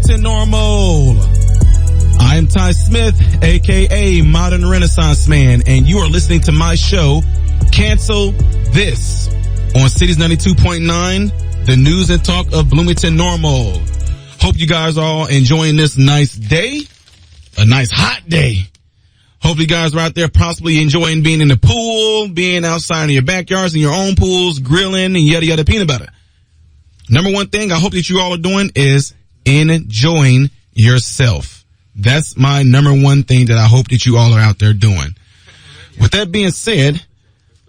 Bloomington Normal. I'm Ty Smith, aka Modern Renaissance Man, and you are listening to my show, Cancel This, on Cities 92.9, the news and talk of Bloomington Normal. Hope you guys are all enjoying this nice day, a nice hot day. Hope you guys are out there possibly enjoying being in the pool, being outside in your backyards, in your own pools, grilling, and yada yada peanut butter. Number one thing I hope that you all are doing is enjoying yourself. That's my number one thing that I hope that you all are out there doing. With that being said,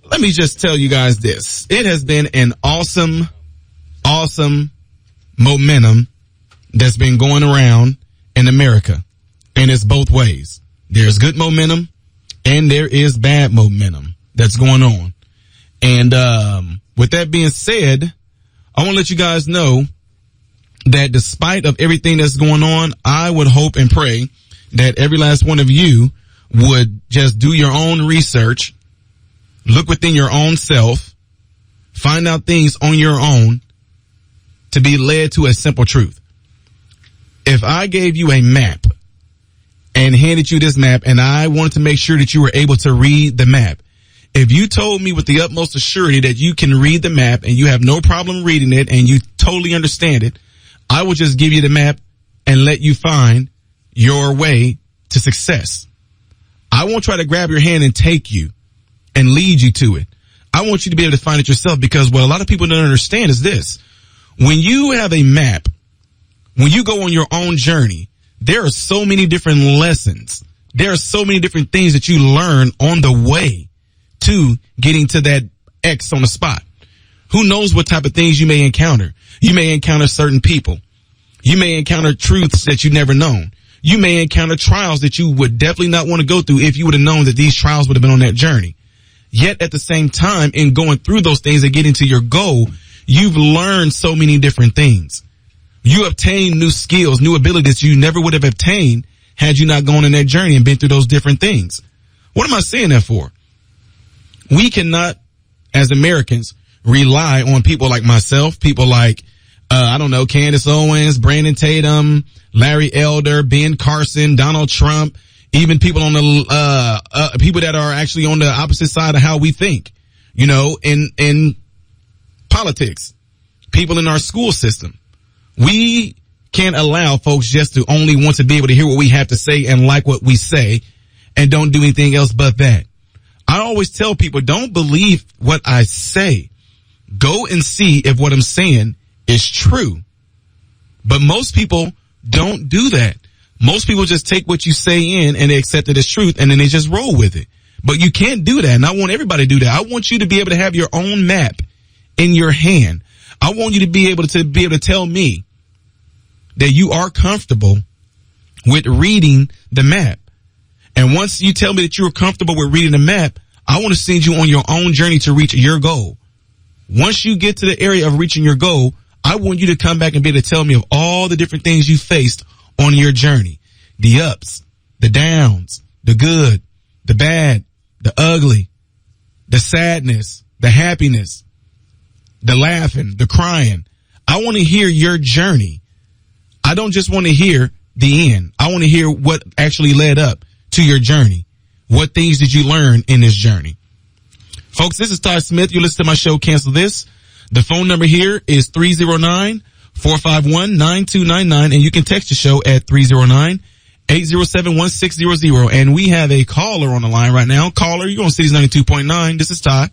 let me just tell you guys this. It has been an awesome momentum that's been going around in America. And it's both ways. There's good momentum and there is bad momentum that's going on. And with that being said, I want to let you guys know that despite of everything that's going on, I would hope and pray that every last one of you would just do your own research, look within your own self, find out things on your own to be led to a simple truth. If I gave you a map and handed you this map and I wanted to make sure that you were able to read the map, if you told me with the utmost assurity that you can read the map and you have no problem reading it and you totally understand it, I will just give you the map and let you find your way to success. I won't try to grab your hand and take you and lead you to it. I want you to be able to find it yourself, because what a lot of people don't understand is this. When you have a map, when you go on your own journey, there are so many different lessons. There are so many different things that you learn on the way to getting to that X on the spot. Who knows what type of things you may encounter? You may encounter certain people. You may encounter truths that you never known. You may encounter trials that you would definitely not want to go through if you would have known that these trials would have been on that journey. Yet at the same time, in going through those things and getting to your goal, you've learned so many different things. You obtain new skills, new abilities you never would have obtained had you not gone on that journey and been through those different things. What am I saying that for? We cannot, as Americans, rely on people like myself, people like, Candace Owens, Brandon Tatum, Larry Elder, Ben Carson, Donald Trump, even people on the, people that are actually on the opposite side of how we think, in politics, people in our school system. We can't allow folks just to only want to be able to hear what we have to say and like what we say and don't do anything else but that. I always tell people, don't believe what I say. Go and see if what I'm saying is true. But most people don't do that. Most people just take what you say in and they accept it as truth and then they just roll with it. But you can't do that. And I want everybody to do that. I want you to be able to have your own map in your hand. I want you to be able to tell me that you are comfortable with reading the map. And once you tell me that you're comfortable with reading the map, I want to send you on your own journey to reach your goal. Once you get to the area of reaching your goal, I want you to come back and be able to tell me of all the different things you faced on your journey. The ups, the downs, the good, the bad, the ugly, the sadness, the happiness, the laughing, the crying. I want to hear your journey. I don't just want to hear the end. I want to hear what actually led up to your journey. What things did you learn in this journey? Folks, this is Ty Smith. You listen to my show, Cancel This. The phone number here is 309-451-9299, and you can text the show at 309-807-1600. And we have a caller on the line right now. Caller, you're on Cities 92.9. This is Ty.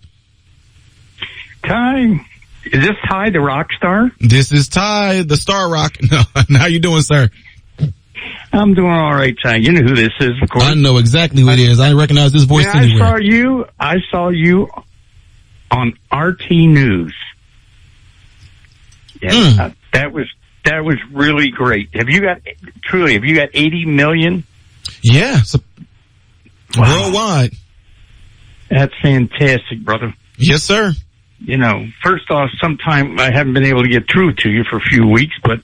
Ty, is this Ty the rock star? This is Ty, the Star Rock. No, how you doing, sir? I'm doing all right, Ty. You know who this is, of course. I know exactly who it is. I recognize this voice anywhere. I saw you on RT News. Yeah, that was really great. Have you got 80 million? Yeah. Wow. Worldwide. That's fantastic, brother. Yes, sir. First off, sometime I haven't been able to get through to you for a few weeks, but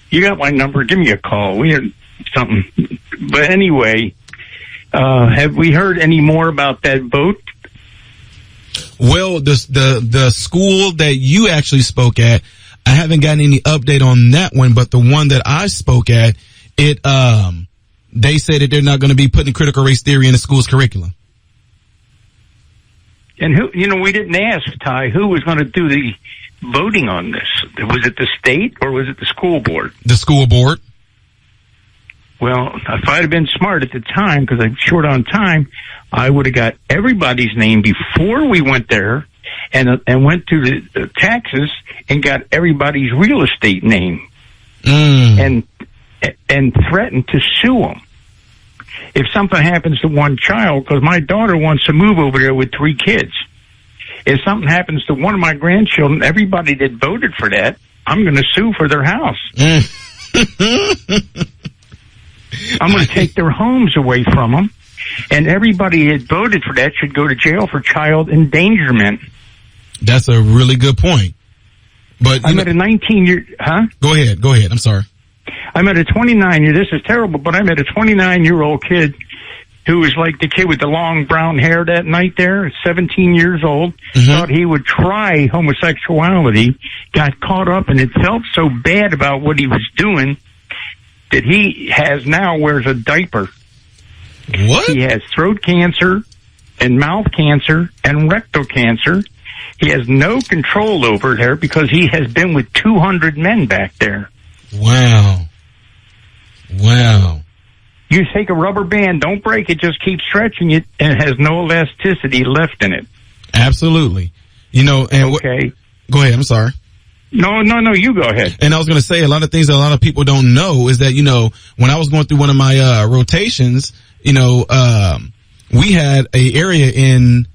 you got my number. Give me a call. We had something. But anyway, have we heard any more about that vote? Well, the school that you actually spoke at, I haven't gotten any update on that one, but the one that I spoke at, they said that they're not going to be putting critical race theory in the school's curriculum. And we didn't ask, Ty, who was going to do the voting on this. Was it the state or was it the school board? The school board. Well, if I'd have been smart at the time, because I'm short on time, I would have got everybody's name before we went there and went to the taxes and got everybody's real estate name and threatened to sue them. If something happens to one child, because my daughter wants to move over there with 3 kids. If something happens to one of my grandchildren, everybody that voted for that, I'm going to sue for their house. I'm going to take their homes away from them. And everybody that voted for that should go to jail for child endangerment. That's a really good point. But I'm at a 19-year, huh? Go ahead. I'm sorry. I'm at a 29-year, this is terrible, but I'm at a 29-year-old kid who was like the kid with the long brown hair that night there, 17 years old, thought he would try homosexuality, got caught up, and it felt so bad about what he was doing that he wears a diaper. What? He has throat cancer and mouth cancer and rectal cancer. He has no control over there because he has been with 200 men back there. Wow. You take a rubber band, don't break it, just keep stretching it, and it has no elasticity left in it. Absolutely. Okay. Go ahead, I'm sorry. No, you go ahead. And I was going to say a lot of things that a lot of people don't know is that, when I was going through one of my rotations, we had a area in,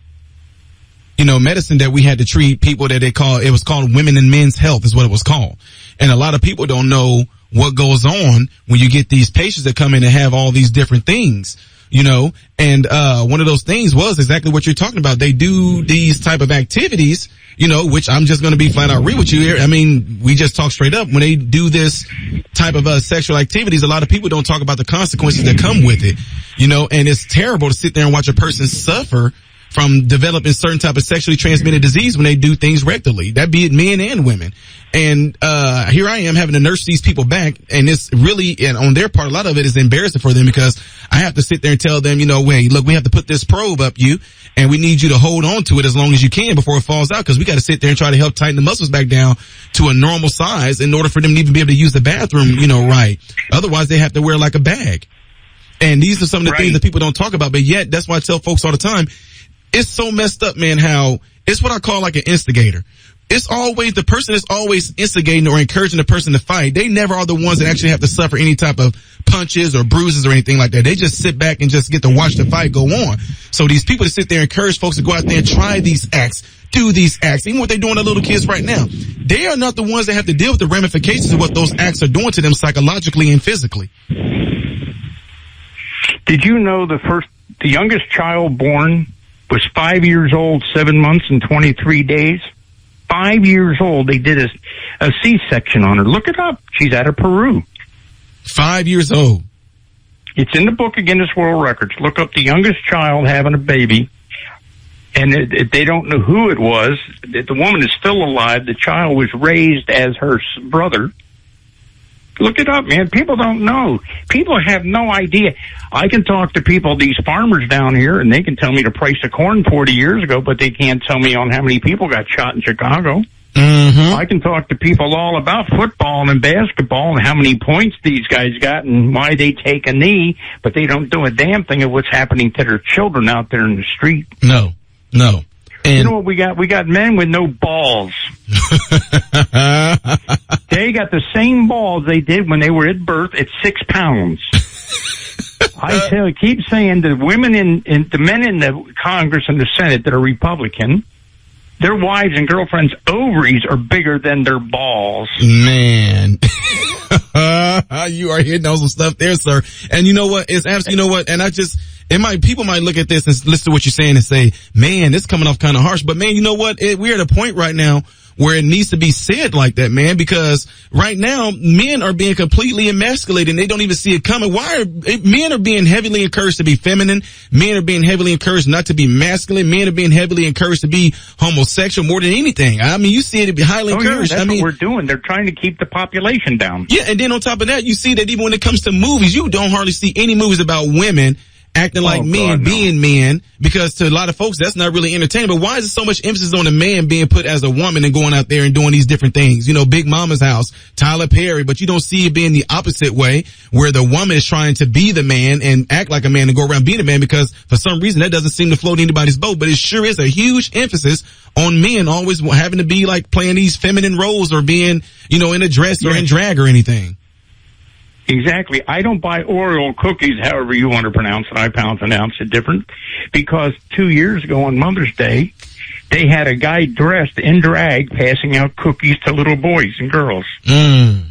medicine that we had to treat people that it was called women and men's health is what it was called. And a lot of people don't know what goes on when you get these patients that come in and have all these different things, and one of those things was exactly what you're talking about. They do these type of activities, which I'm just going to be flat out real with you here. I mean, we just talk straight up. When they do this type of sexual activities, a lot of people don't talk about the consequences that come with it, and it's terrible to sit there and watch a person suffer from developing certain type of sexually transmitted disease when they do things rectally, that be it men and women. And here I am having to nurse these people back, and it's really, and on their part, a lot of it is embarrassing for them because I have to sit there and tell them, hey, look, we have to put this probe up you, and we need you to hold on to it as long as you can before it falls out, because we got to sit there and try to help tighten the muscles back down to a normal size in order for them to even be able to use the bathroom, right. Otherwise, they have to wear like a bag. And these are some of the things that people don't talk about, but yet that's why I tell folks all the time, it's so messed up, man, how it's what I call like an instigator. It's always the person that's always instigating or encouraging the person to fight. They never are the ones that actually have to suffer any type of punches or bruises or anything like that. They just sit back and just get to watch the fight go on. So these people that sit there and encourage folks to go out there and try these acts, do these acts, even what they're doing to little kids right now, they are not the ones that have to deal with the ramifications of what those acts are doing to them psychologically and physically. Did you know the youngest child born was 5 years old, 7 months and 23 days? 5 years old. They did a C-section on her. Look it up. She's out of Peru. 5 years old. It's in the book of Guinness World Records. Look up the youngest child having a baby. And they don't know who it was. The woman is still alive. The child was raised as her brother. Look it up, man. People don't know. People have no idea. I can talk to people, these farmers down here, and they can tell me the price of corn 40 years ago, but they can't tell me on how many people got shot in Chicago. I can talk to people all about football and basketball and how many points these guys got and why they take a knee, but they don't do a damn thing of what's happening to their children out there in the street. No. And you know what we got? We got men with no balls. They got the same balls they did when they were at birth at 6 pounds. I tell you, keep saying the women the men in the Congress and the Senate that are Republican, their wives and girlfriends' ovaries are bigger than their balls. Man. You are hitting on some stuff there, sir. And you know what? It's absolutely, you know what? And people might look at this and listen to what you're saying and say, man, this is coming off kind of harsh. But man, you know what? We're at a point right now where it needs to be said like that, man, because right now men are being completely emasculated and they don't even see it coming. Men are being heavily encouraged to be feminine. Men are being heavily encouraged not to be masculine. Men are being heavily encouraged to be homosexual more than anything. I mean, you see it be highly encouraged. Yeah, that's what we're doing. They're trying to keep the population down. Yeah, and then on top of that, you see that even when it comes to movies, you don't hardly see any movies about women acting like men, being men, because to a lot of folks, that's not really entertaining. But why is there so much emphasis on a man being put as a woman and going out there and doing these different things? You know, Big Mama's House, Tyler Perry, but you don't see it being the opposite way, where the woman is trying to be the man and act like a man and go around being a man, because for some reason that doesn't seem to float anybody's boat. But it sure is a huge emphasis on men always having to be like playing these feminine roles or being, you know, in a dress or in drag or anything. Exactly. I don't buy Oreo cookies, however you want to pronounce it. I pronounce it different. Because 2 years ago on Mother's Day, they had a guy dressed in drag passing out cookies to little boys and girls. Wow.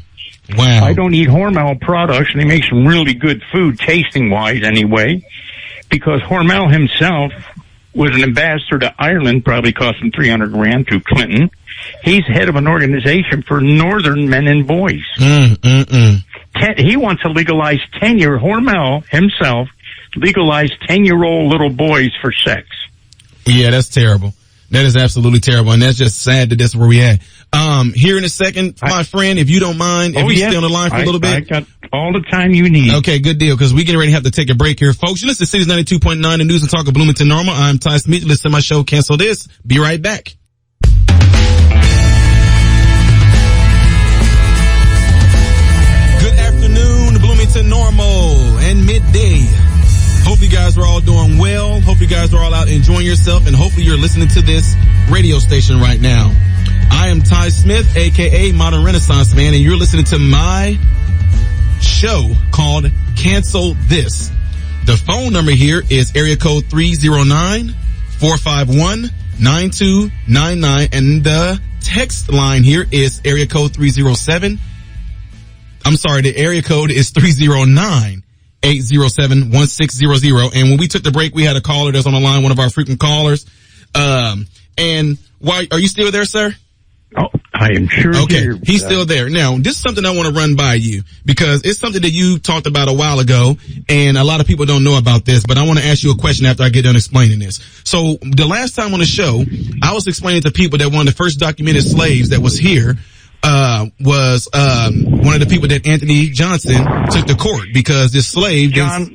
I don't eat Hormel products, and they make some really good food, tasting-wise anyway, because Hormel himself was an ambassador to Ireland, probably cost him $300,000 through Clinton. He's head of an organization for northern men and boys. He wants to legalize 10-year, Hormel himself, legalize 10-year-old little boys for sex. Yeah, that's terrible. That is absolutely terrible, and that's just sad that that's where we at. Here in a second, my friend, if you don't mind, if you stay on the line for a little bit. I got all the time you need. Okay, good deal, because we getting ready to have to take a break here. Folks, you listen to Cities 92.9, the news and talk of Bloomington Normal. I'm Ty Smith. Listen to my show, Cancel This. Be right back. Normal and midday. Hope you guys are all doing well. Hope you guys are all out enjoying yourself, and hopefully you're listening to this radio station right now. I am Ty Smith, aka Modern Renaissance Man, and you're listening to my show called Cancel This. The phone number here is area code 309-451-9299, and the text line here is area code 307. The area code is 309-807-1600. And when we took the break, we had a caller that's on the line, one of our frequent callers. And why, are you still there, sir? Oh, I am sure. Okay, he's still there. Now, this is something I want to run by you, because it's something that you talked about a while ago, and a lot of people don't know about this, but I want to ask you a question after I get done explaining this. So, the last time on the show, I was explaining to people that one of the first documented slaves that was here was one of the people that Anthony Johnson took to court, because this slave John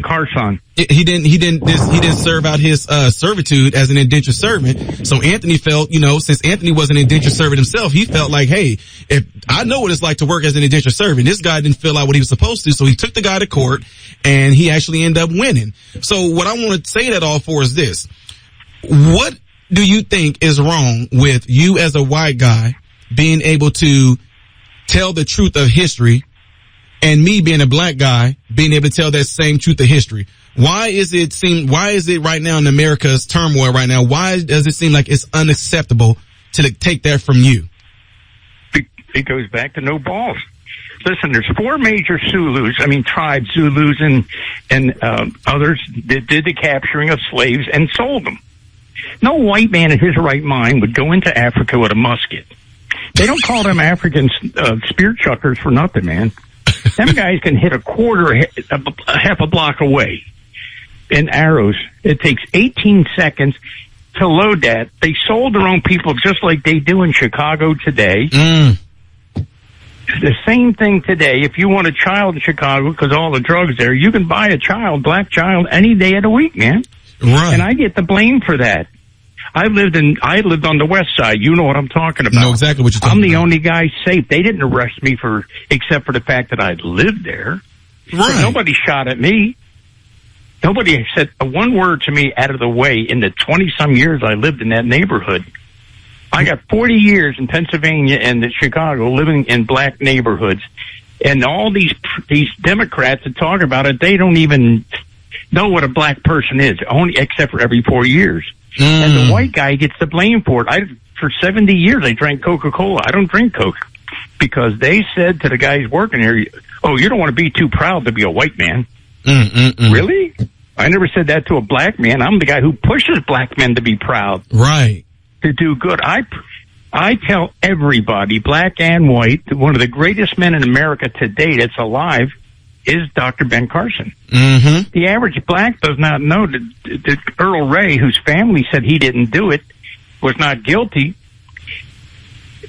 Carson. He didn't serve out his servitude as an indentured servant. So Anthony felt, you know, since Anthony was an indentured servant himself, he felt like, hey, if I know what it's like to work as an indentured servant, this guy didn't fill out what he was supposed to, so he took the guy to court, and he actually ended up winning. So what I want to say that all for is this: what do you think is wrong with you as a white guy being able to tell the truth of history, and me being a black guy being able to tell that same truth of history? Why is it right now in America's turmoil right now, why does it seem like it's unacceptable to take that from you? It goes back to no balls. Listen, there's 4 major tribes, Zulus and others that did the capturing of slaves and sold them. No white man in his right mind would go into Africa with a musket. They don't call them African spear chuckers for nothing, man. Them guys can hit half a block away in arrows. It takes 18 seconds to load that. They sold their own people just like they do in Chicago today. The same thing today. If you want a child in Chicago, because all the drugs there, you can buy a child, black child, any day of the week, man. Right. And I get the blame for that. I lived on the west side. You know what I'm talking about. I know exactly what you're talking about. I'm the only guy safe. They didn't arrest me except for the fact that I lived there. Right. Nobody shot at me. Nobody said one word to me out of the way in the 20-some years I lived in that neighborhood. I got 40 years in Pennsylvania and Chicago living in black neighborhoods. And all these Democrats that talk about it, they don't even know what a black person is, only except for every 4 years. And the white guy gets the blame for it. For 70 years, I drank Coca-Cola. I don't drink Coke, because they said to the guys working here, oh, you don't want to be too proud to be a white man. Really? I never said that to a black man. I'm the guy who pushes black men to be proud. Right. to do good. I tell everybody, black and white, that one of the greatest men in America to date that's alive is Dr. Ben Carson. Mm-hmm. The average black does not know that Earl Ray, whose family said he didn't do it, was not guilty.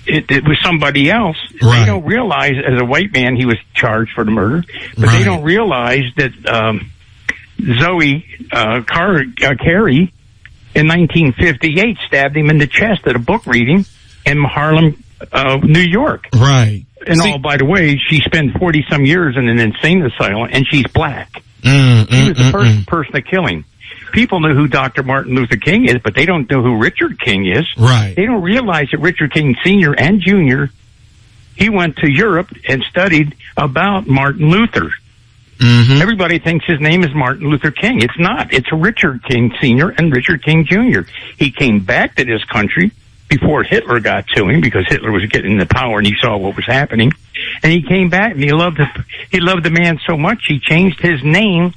It was somebody else. Right. They don't realize, as a white man, he was charged for the murder, but Right. they don't realize that Zoe Carey in 1958 stabbed him in the chest at a book reading in Harlem, New York. Right. And by the way, she spent 40-some years in an insane asylum, and she's black. She was the first person to kill him. People know who Dr. Martin Luther King is, but they don't know who Richard King is. Right. They don't realize that Richard King Sr. and Jr., he went to Europe and studied about Martin Luther. Mm-hmm. Everybody thinks his name is Martin Luther King. It's not. It's Richard King Sr. and Richard King Jr. He came back to this country before Hitler got to him, because Hitler was getting the power and he saw what was happening. And he came back and he loved the man so much he changed his name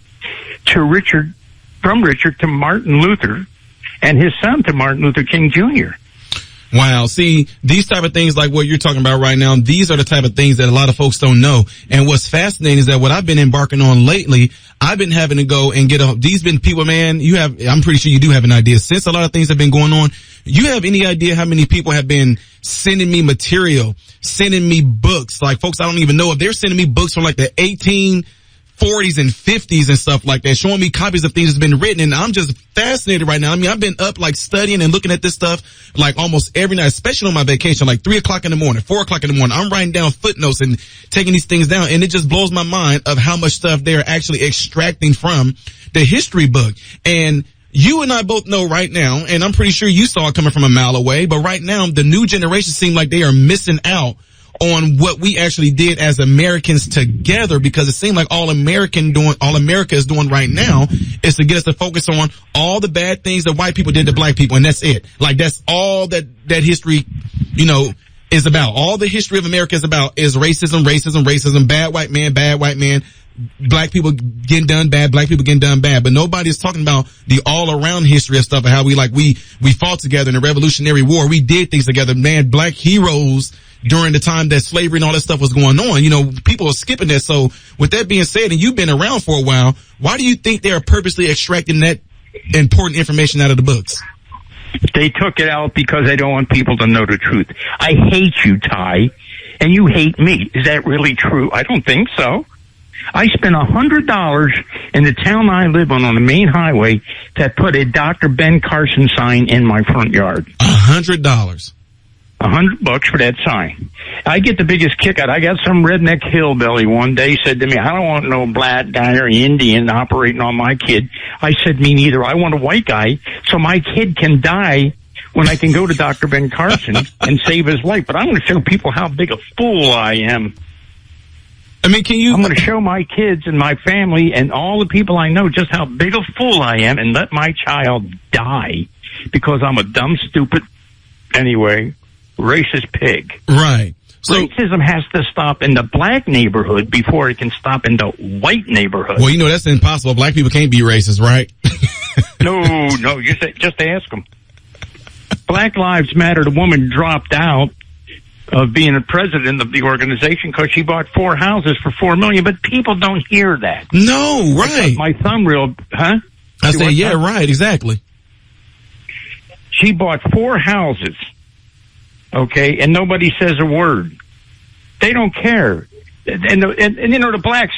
to Richard, from Richard to Martin Luther, and his son to Martin Luther King Jr. Wow. See, these type of things like what you're talking about right now, these are the type of things that a lot of folks don't know. And what's fascinating is that what I've been embarking on lately, I've been having to go and these been people, man, I'm pretty sure you do have an idea. Since a lot of things have been going on, you have any idea how many people have been sending me material, sending me books? Like folks I don't even know if they're sending me books from like the 1840s and 50s and stuff like that, showing me copies of things that's been written, and I'm just fascinated right now. I mean, I've been up like studying and looking at this stuff like almost every night, especially on my vacation, like 3 o'clock in the morning, 4 o'clock in the morning. I'm writing down footnotes and taking these things down, and it just blows my mind of how much stuff they're actually extracting from the history book. And you and I both know right now, and I'm pretty sure you saw it coming from a mile away, but right now the new generation seem like they are missing out on what we actually did as Americans together, because it seems like all America is doing right now is to get us to focus on all the bad things that white people did to black people, and that's it. Like that's all that history, is about. All the history of America is about is racism, bad white man, black people getting done bad, black people getting done bad, but nobody's talking about the all around history of stuff and how we fought together in the Revolutionary War. We did things together, man. Black heroes during the time that slavery and all that stuff was going on. People are skipping that. So with that being said, and you've been around for a while, why do you think they are purposely extracting that important information out of the books? They took it out because they don't want people to know the truth. I hate you, Ty, and you hate me. Is that really true? I don't think so. I spent $100 in the town I live on the main highway to put a Dr. Ben Carson sign in my front yard. $100. $100 for that sign. I get the biggest kick out. I got some redneck hillbilly one day said to me, I don't want no black guy or Indian operating on my kid. I said, me neither. I want a white guy so my kid can die when I can go to Dr. Ben Carson and save his life. But I'm going to show people how big a fool I am. I mean, I'm going to show my kids and my family and all the people I know just how big a fool I am and let my child die because I'm a dumb, stupid, racist pig. Right. So racism has to stop in the black neighborhood before it can stop in the white neighborhood. Well, that's impossible. Black people can't be racist, right? No, just ask them. Black Lives Matter, the woman dropped out of being a president of the organization because she bought 4 houses for $4 million, but people don't hear that. No, right. My thumb real, huh? I say, yeah, right, exactly. She bought 4 houses, okay, and nobody says a word. They don't care. And the blacks,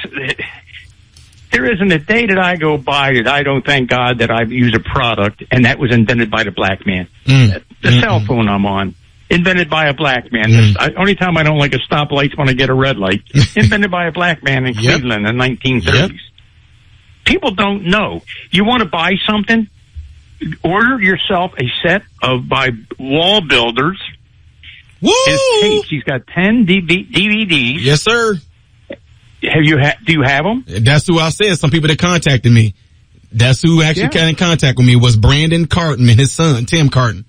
there isn't a day that I go by that I don't thank God that I've used a product, and that was invented by the black man. The cell phone I'm on. Invented by a black man. Only time I don't like a stoplight is when I get a red light. Invented by a black man in Cleveland in the 1930s. Yep. People don't know. You want to buy something? Order yourself a set by Wall Builders. Woo! His tapes. He's got 10 DVDs. Yes, sir. Do you have them? That's who I said. Some people that contacted me. That's who actually got in contact with me was Brandon Carton and his son, Tim Carton.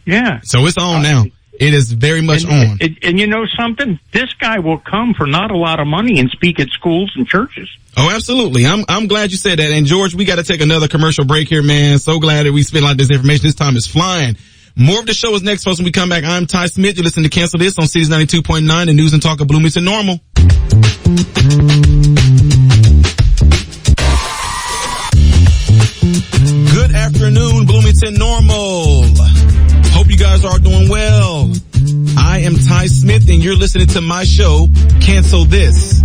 Yeah. So it's on now. It is very much on. And you know something? This guy will come for not a lot of money and speak at schools and churches. Oh, absolutely. I'm glad you said that. And George, we got to take another commercial break here, man. So glad that we spent a lot of this information. This time is flying. More of the show is next, folks. When we come back, I'm Ty Smith. You listen to Cancel This on Cities 92.9, the news and talk of Bloomington Normal. Good afternoon, Bloomington Normal. Hope you guys are doing well. I am Ty Smith, and you're listening to my show, Cancel This.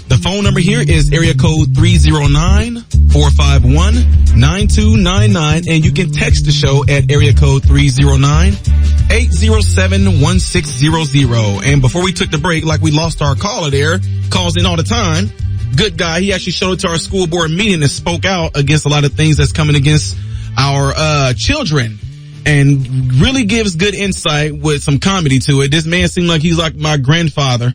The phone number here is area code 309-451-9299, and you can text the show at area code 309-807-1600. And before we took the break, like we lost our caller there, calls in all the time. Good guy. He actually showed it to our school board meeting and spoke out against a lot of things that's coming against our children, and really gives good insight with some comedy to it. This man seemed like he's like my grandfather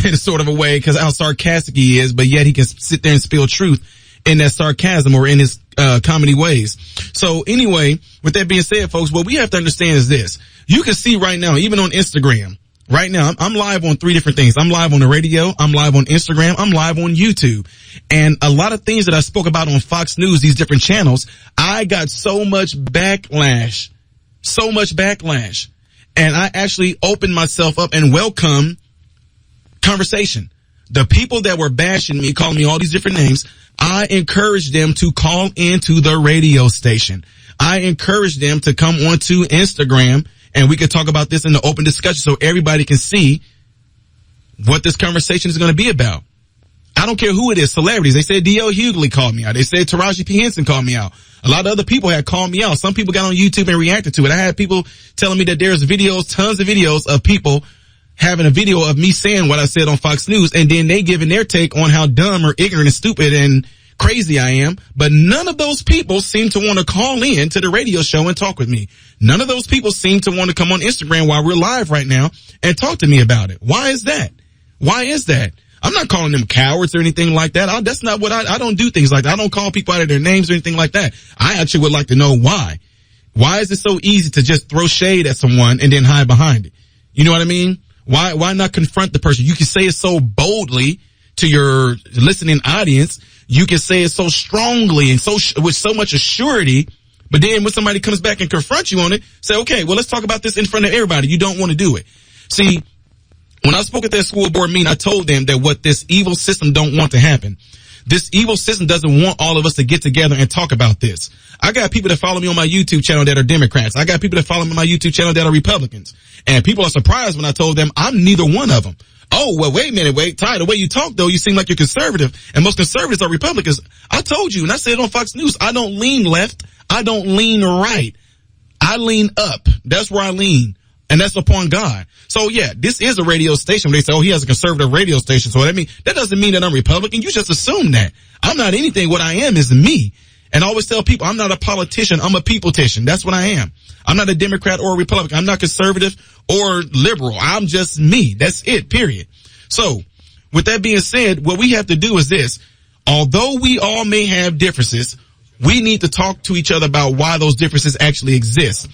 in sort of a way, because how sarcastic he is, but yet he can sit there and spill truth in that sarcasm or in his comedy ways. So anyway, with that being said, folks, what we have to understand is this. You can see right now, even on Instagram, right now, I'm live on 3 different things. I'm live on the radio, I'm live on Instagram, I'm live on YouTube. And a lot of things that I spoke about on Fox News, these different channels, I got so much backlash. And I actually opened myself up and welcomed conversation. The people that were bashing me, calling me all these different names, I encouraged them to call into the radio station. I encouraged them to come onto Instagram, and we could talk about this in the open discussion so everybody can see what this conversation is going to be about. I don't care who it is, celebrities. They said D.L. Hughley called me out. They said Taraji P. Henson called me out. A lot of other people had called me out. Some people got on YouTube and reacted to it. I had people telling me that there's videos, tons of videos of people having a video of me saying what I said on Fox News, and then they giving their take on how dumb or ignorant and stupid and crazy I am. But none of those people seem to want to call in to the radio show and talk with me. None of those people seem to want to come on Instagram while we're live right now and talk to me about it. Why is that? I'm not calling them cowards or anything like that. That's not what I don't do things like that. I don't call people out of their names or anything like that. I actually would like to know why. Why is it so easy to just throw shade at someone and then hide behind it? You know what I mean? Why not confront the person? You can say it so boldly to your listening audience. You can say it so strongly and with so much assurity. But then when somebody comes back and confronts you on it, say, okay, well, let's talk about this in front of everybody. You don't want to do it. See, when I spoke at that school board meeting, I told them that what this evil system don't want to happen. This evil system doesn't want all of us to get together and talk about this. I got people that follow me on my YouTube channel that are Democrats. I got people that follow me on my YouTube channel that are Republicans. And people are surprised when I told them I'm neither one of them. Oh, well, wait a minute, Ty, the way you talk, though, you seem like you're conservative, and most conservatives are Republicans. I told you, and I said it on Fox News, I don't lean left. I don't lean right. I lean up. That's where I lean. And that's upon God. So yeah, this is a radio station. They say, oh, he has a conservative radio station. So that doesn't mean that I'm Republican. You just assume that. I'm not anything. What I am is me. And I always tell people, I'm not a politician. I'm a people-tician. That's what I am. I'm not a Democrat or a Republican. I'm not conservative or liberal. I'm just me. That's it, period. So with that being said, what we have to do is this. Although we all may have differences, we need to talk to each other about why those differences actually exist.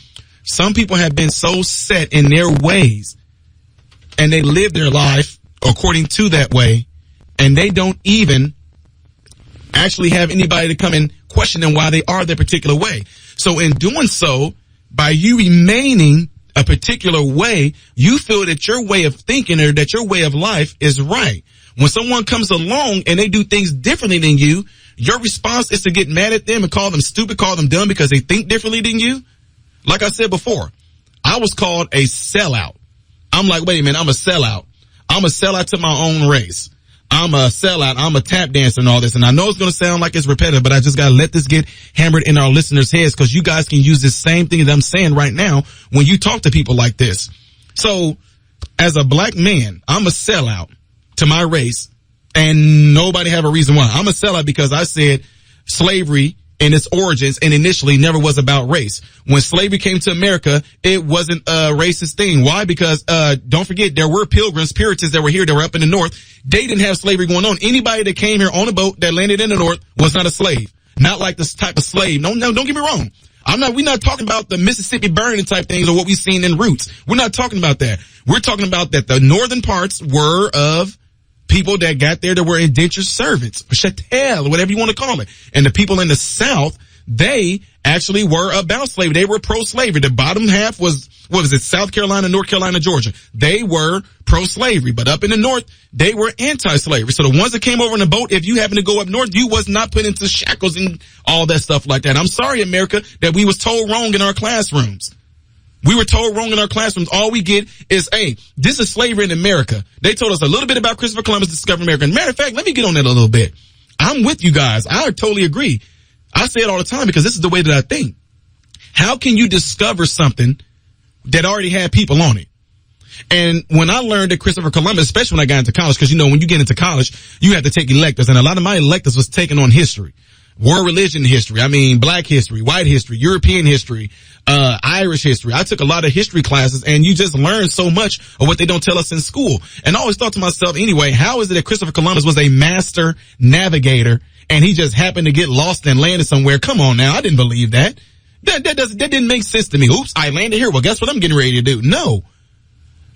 Some people have been so set in their ways and they live their life according to that way, and they don't even actually have anybody to come and question them why they are that particular way. So in doing so, by you remaining a particular way, you feel that your way of thinking or that your way of life is right. When someone comes along and they do things differently than you, your response is to get mad at them and call them stupid, call them dumb because they think differently than you. Like I said before, I was called a sellout. I'm like, wait a minute, I'm a sellout. I'm a sellout to my own race. I'm a sellout. I'm a tap dancer and all this. And I know it's going to sound like it's repetitive, but I just got to let this get hammered in our listeners' heads because you guys can use this same thing that I'm saying right now when you talk to people like this. So as a black man, I'm a sellout to my race, and nobody have a reason why. I'm a sellout because I said slavery in its origins and initially never was about race. When slavery came to America, it wasn't a racist thing. Why? Because, don't forget, there were pilgrims, Puritans that were here, that were up in the north. They didn't have slavery going on. Anybody that came here on a boat that landed in the north was not a slave. Not like this type of slave. No, don't get me wrong. We're not talking about the Mississippi burning type things or what we've seen in Roots. We're not talking about that. We're talking about that the northern parts were of people that got there that were indentured servants, or chattel, whatever you want to call it. And the people in the South they actually were about slavery. They were pro-slavery. The bottom half was, what was it, South Carolina, North Carolina, Georgia. They were pro-slavery, but up in the north, they were anti-slavery. So the ones that came over in the boat, if you happen to go up north, you was not put into shackles and all that stuff like that. I'm sorry, America, that we was told wrong in our classrooms. We were told wrong in our classrooms. All we get is, hey, this is slavery in America. They told us a little bit about Christopher Columbus discovering America. And matter of fact, let me get on that a little bit. I'm with you guys. I totally agree. I say it all the time because this is the way that I think. How can you discover something that already had people on it? And when I learned that Christopher Columbus, especially when I got into college, because, you know, when you get into college, you have to take electives. And a lot of my electives was taken on history. World religion history. I mean, black history, white history, European history, Irish history. I took a lot of history classes, and you just learn so much of what they don't tell us in school. And I always thought to myself, anyway, how is it that Christopher Columbus was a master navigator and he just happened to get lost and landed somewhere? Come on now. I didn't believe that. That didn't make sense to me. Oops, I landed here. Well, guess what I'm getting ready to do? No.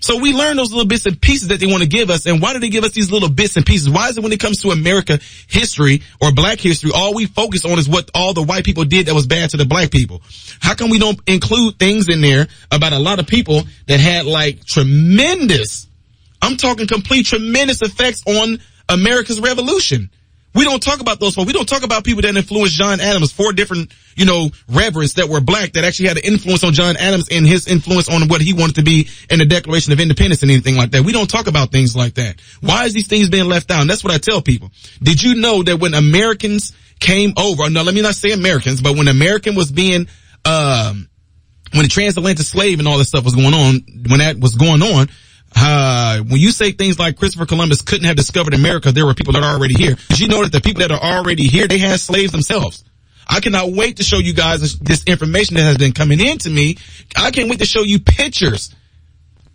So we learn those little bits and pieces that they want to give us. And why do they give us these little bits and pieces? Why is it when it comes to America history or black history, all we focus on is what all the white people did that was bad to the black people? How come we don't include things in there about a lot of people that had like tremendous, I'm talking complete tremendous effects on America's revolution? We don't talk about those folks. We don't talk about people that influenced John Adams, 4 different, you know, reverends that were black that actually had an influence on John Adams and his influence on what he wanted to be in the Declaration of Independence and anything like that. We don't talk about things like that. Why is these things being left out? And that's what I tell people. Did you know that when Americans came over, no, let me not say Americans, but when American was being, when the transatlantic slave and all this stuff was going on, when that was going on, when you say things like Christopher Columbus couldn't have discovered America, there were people that are already here. Did you know that the people that are already here, they had slaves themselves? I cannot wait to show you guys this information that has been coming in to me. I can't wait to show you pictures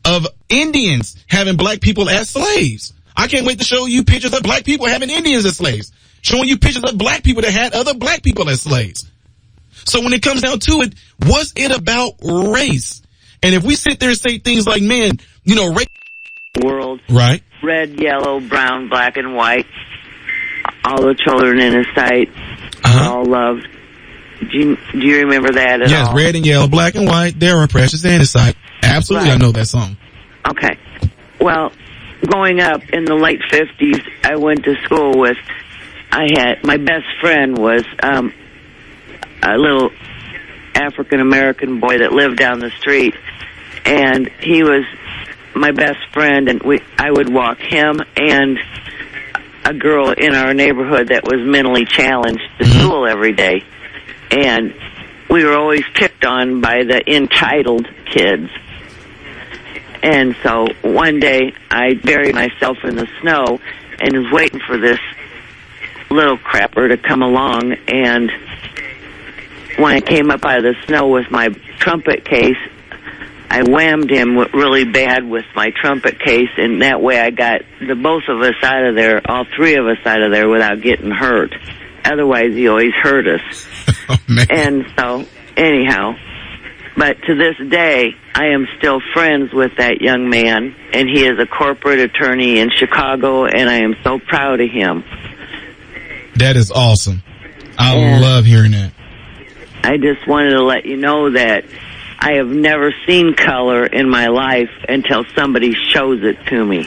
of Indians having black people as slaves. I can't wait to show you pictures of black people having Indians as slaves. Showing you pictures of black people that had other black people as slaves. So when it comes down to it, was it about race? And if we sit there and say things like, man, you know, race. World. Right. Red, yellow, brown, black, and white. All the children in his sight. All loved. Do you remember that at all? Yes, red and yellow, black and white. They are precious in his sight. Absolutely, right. I know that song. Okay. Well, growing up in the late 50s, I went to school with, my best friend was a little African-American boy that lived down the street. And he was my best friend, and I would walk him and a girl in our neighborhood that was mentally challenged to school every day. And we were always picked on by the entitled kids. And so one day I buried myself in the snow and was waiting for this little crapper to come along. And when I came up out of the snow with my trumpet case, I whammed him really bad with my trumpet case, and that way I got both of us out of there, all 3 of us out of there without getting hurt. Otherwise, he always hurt us. Oh, man. And so, anyhow, but to this day, I am still friends with that young man, and he is a corporate attorney in Chicago, and I am so proud of him. That is awesome. I love hearing that. I just wanted to let you know that I have never seen color in my life until somebody shows it to me.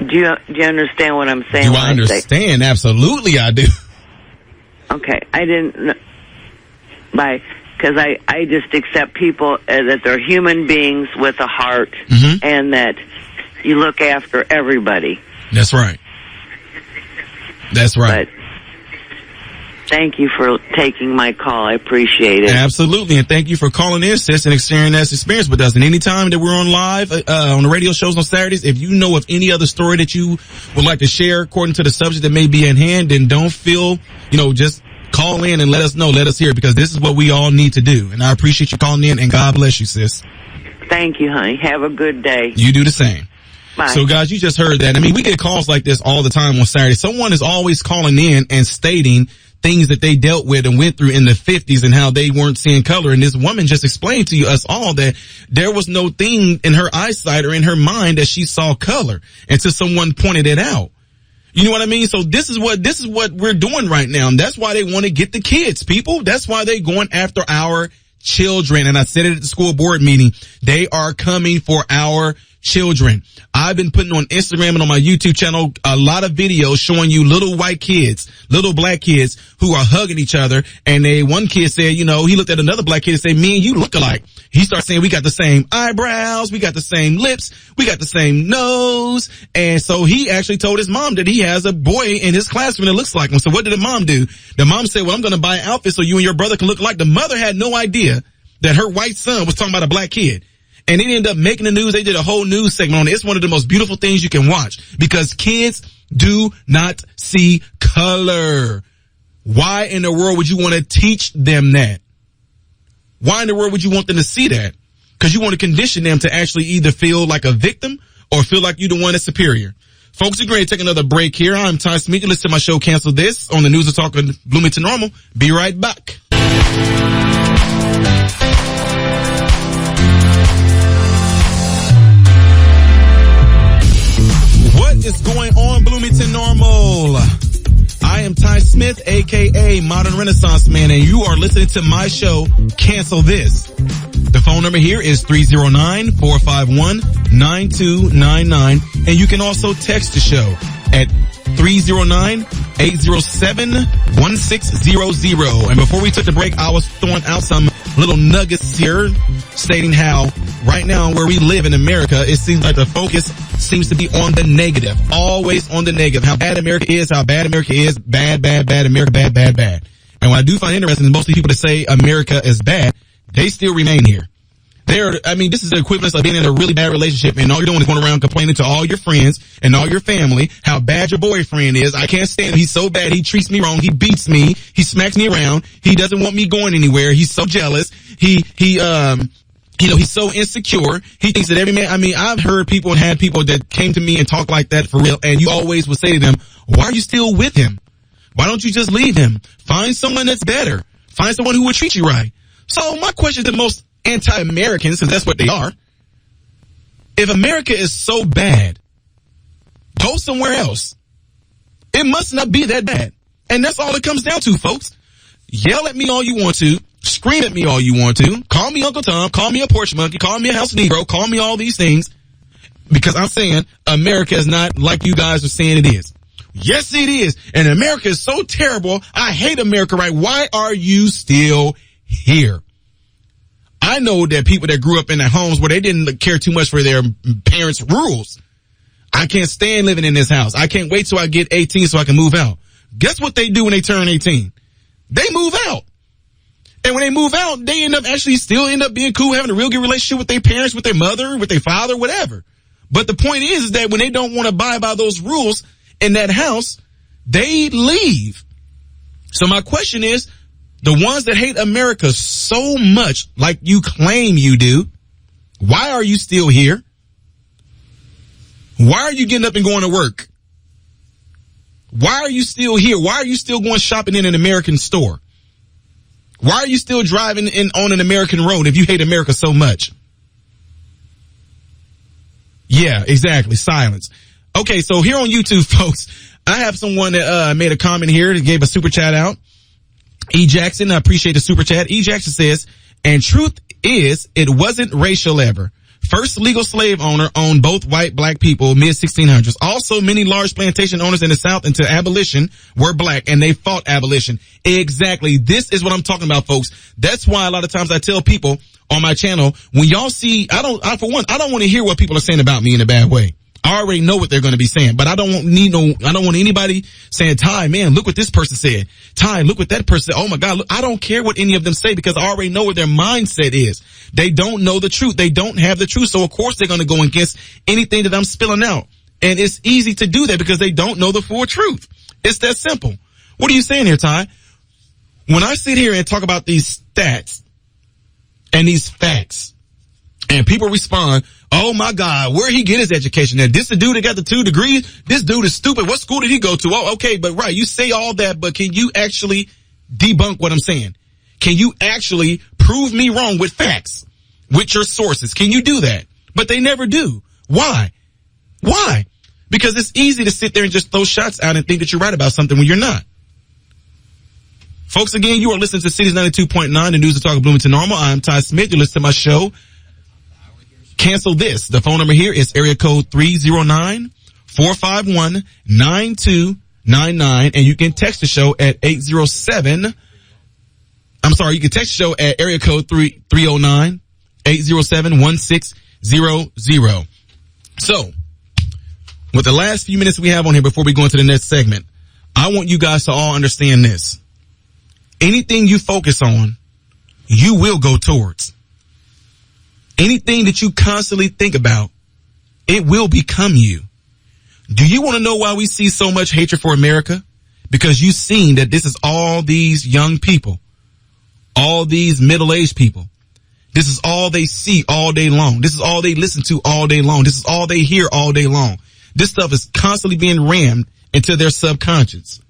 Do you understand what I'm saying? Do I understand? Absolutely, I do. Okay, I didn't, because I just accept people that they're human beings with a heart, and that you look after everybody. That's right. That's right. But thank you for taking my call. I appreciate it. Absolutely. And thank you for calling in, sis, and sharing that experience with us. And anytime that we're on live, on the radio shows on Saturdays, if you know of any other story that you would like to share according to the subject that may be in hand, then don't feel, just call in and let us know. Let us hear it, because this is what we all need to do. And I appreciate you calling in, and God bless you, sis. Thank you, honey. Have a good day. You do the same. Bye. So, guys, you just heard that. I mean, we get calls like this all the time on Saturday. Someone is always calling in and stating things that they dealt with and went through in the 50s and how they weren't seeing color. And this woman just explained to us all that there was no thing in her eyesight or in her mind that she saw color until someone pointed it out. You know what I mean? So this is what we're doing right now. And that's why they want to get the kids, people. That's why they're going after our children. And I said it at the school board meeting. They are coming for our children. I've been putting on Instagram and on my YouTube channel a lot of videos showing you little white kids, little black kids who are hugging each other. And one kid said, he looked at another black kid and said, me and you look alike. He starts saying we got the same eyebrows, we got the same lips, we got the same nose. And so he actually told his mom that he has a boy in his classroom that looks like him. So what did the mom do? The mom said, well, I'm going to buy an outfit so you and your brother can look alike. The mother had no idea that her white son was talking about a black kid. And it ended up making the news. They did a whole news segment on it. It's one of the most beautiful things you can watch because kids do not see color. Why in the world would you want to teach them that? Why in the world would you want them to see that? Because you want to condition them to actually either feel like a victim or feel like you're the one that's superior. Folks, we're going to take another break here. I'm Ty Smith. You listen to my show, Cancel This, on the News of Talk of Bloomington Normal. Be right back. What is going on, Bloomington Normal? I am Ty Smith, a.k.a. Modern Renaissance Man, and you are listening to my show, Cancel This. The phone number here is 309-451-9299, and you can also text the show at 309-807-1600. And before we took the break, I was throwing out some little nuggets here stating how right now where we live in America, it seems like the focus seems to be on the negative, always on the negative. How bad America is, bad, America, bad. And what I do find interesting is most of the people that say America is bad, they still remain here. This is the equivalent of being in a really bad relationship and all you're doing is going around complaining to all your friends and all your family how bad your boyfriend is. I can't stand him. He's so bad. He treats me wrong. He beats me. He smacks me around. He doesn't want me going anywhere. He's so jealous. He's so insecure. He thinks that every man, I've heard people and had people that came to me and talk like that for real. And you always would say to them, why are you still with him? Why don't you just leave him? Find someone that's better. Find someone who will treat you right. So my question to most anti-Americans, since that's what they are, if America is so bad, go somewhere else. It must not be that bad. And that's all it comes down to, folks. Yell at me all you want to. Scream at me all you want to. Call me Uncle Tom. Call me a porch monkey. Call me a house Negro. Call me all these things. Because I'm saying America is not like you guys are saying it is. Yes, it is. And America is so terrible. I hate America, right? Why are you still here? I know that people that grew up in their homes where they didn't care too much for their parents' rules. I can't stand living in this house. I can't wait till I get 18 so I can move out. Guess what they do when they turn 18? They move out. And when they move out, they end up being cool, having a real good relationship with their parents, with their mother, with their father, whatever. But the point is that when they don't want to abide by those rules in that house, they leave. So my question is, the ones that hate America so much, like you claim you do, why are you still here? Why are you getting up and going to work? Why are you still here? Why are you still going shopping in an American store? Why are you still driving on an American road if you hate America so much? Yeah, exactly. Silence. Okay, so here on YouTube, folks, I have someone that made a comment here that gave a super chat out. E. Jackson, I appreciate the super chat. E. Jackson says, and truth is, it wasn't racial ever. First legal slave owner owned both white, black people, mid-1600s. Also, many large plantation owners in the South until abolition were black, and they fought abolition. Exactly. This is what I'm talking about, folks. That's why a lot of times I tell people on my channel, when y'all see, I don't want to hear what people are saying about me in a bad way. I already know what they're going to be saying, but I don't want anybody saying, Ty, man, look what this person said. Ty, look what that person said. Oh my God, look, I don't care what any of them say because I already know what their mindset is. They don't know the truth. They don't have the truth. So of course they're going to go against anything that I'm spilling out. And it's easy to do that because they don't know the full truth. It's that simple. What are you saying here, Ty? When I sit here and talk about these stats and these facts, and people respond, oh my God, where'd he get his education at? This the dude that got the 2 degrees? This dude is stupid. What school did he go to? Oh, okay, but right, you say all that, but can you actually debunk what I'm saying? Can you actually prove me wrong with facts, with your sources? Can you do that? But they never do. Why? Why? Because it's easy to sit there and just throw shots out and think that you're right about something when you're not. Folks, again, you are listening to Cities 92.9, the News and Talk of Bloomington Normal. I'm Ty Smith. You listen to my show. Cancel this. The phone number here is area code 309-451-9299, and you can text the show at you can text the show at area code 309-807-1600. So, with the last few minutes we have on here before we go into the next segment, I want you guys to all understand this. Anything you focus on, you will go towards. Anything that you constantly think about, it will become you. Do you want to know why we see so much hatred for America? Because you've seen that this is all these young people, all these middle-aged people. This is all they see all day long. This is all they listen to all day long. This is all they hear all day long. This stuff is constantly being rammed into their subconscious,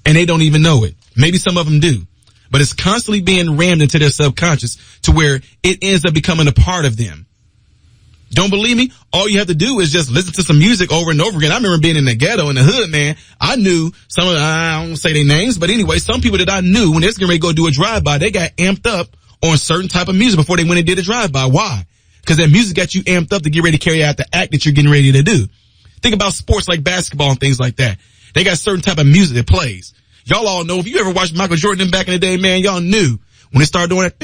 and they don't even know it. Maybe some of them do, but it's constantly being rammed into their subconscious to where it ends up becoming a part of them. Don't believe me? All you have to do is just listen to some music over and over again. I remember being in the ghetto, in the hood, man. I knew some of, I don't say their names, but anyway, some people that I knew when they was getting ready to go do a drive-by, they got amped up on certain type of music before they went and did a drive-by. Why? Because that music got you amped up to get ready to carry out the act that you're getting ready to do. Think about sports like basketball and things like that. They got certain type of music that plays. Y'all all know, if you ever watched Michael Jordan back in the day, man, y'all knew when they started doing it.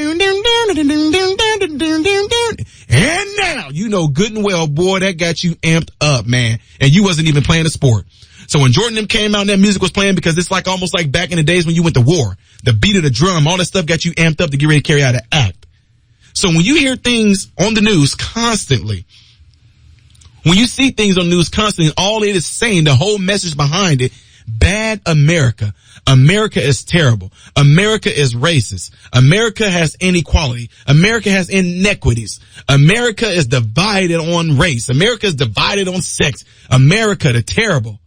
And now, you know good and well, boy, that got you amped up, man. And you wasn't even playing the sport. So when Jordan them came out and that music was playing, because it's like almost like back in the days when you went to war, the beat of the drum, all that stuff got you amped up to get ready to carry out an act. So when you hear things on the news constantly, when you see things on the news constantly, all it is saying, the whole message behind it, bad America. America is terrible. America is racist. America has inequality. America has inequities. America is divided on race. America is divided on sex. America, the terrible.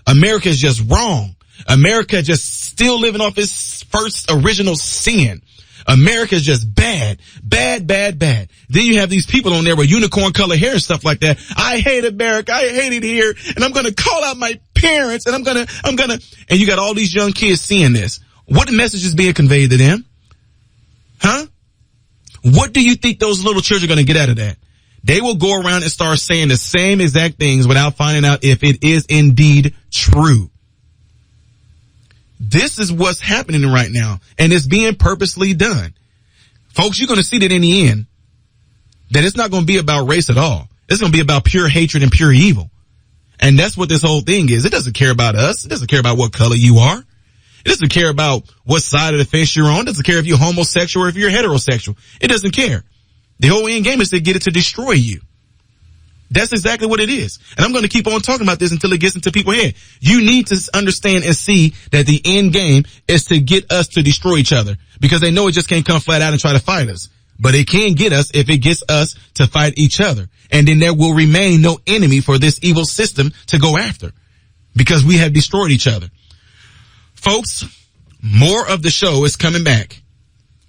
America is just wrong. America just still living off its first original sin. America is just bad, bad, bad, bad. Then you have these people on there with unicorn color hair and stuff like that. I hate America. I hate it here. And I'm going to call out my parents, and I'm going to, and you got all these young kids seeing this. What message is being conveyed to them? Huh? What do you think those little children are going to get out of that? They will go around and start saying the same exact things without finding out if it is indeed true. This is what's happening right now, and it's being purposely done. Folks, you're going to see that in the end, that it's not going to be about race at all. It's going to be about pure hatred and pure evil. And that's what this whole thing is. It doesn't care about us. It doesn't care about what color you are. It doesn't care about what side of the fence you're on. It doesn't care if you're homosexual or if you're heterosexual. It doesn't care. The whole end game is to get it to destroy you. That's exactly what it is. And I'm going to keep on talking about this until it gets into people's head. You need to understand and see that the end game is to get us to destroy each other, because they know it just can't come flat out and try to fight us. But it can get us if it gets us to fight each other. And then there will remain no enemy for this evil system to go after, because we have destroyed each other. Folks, more of the show is coming back.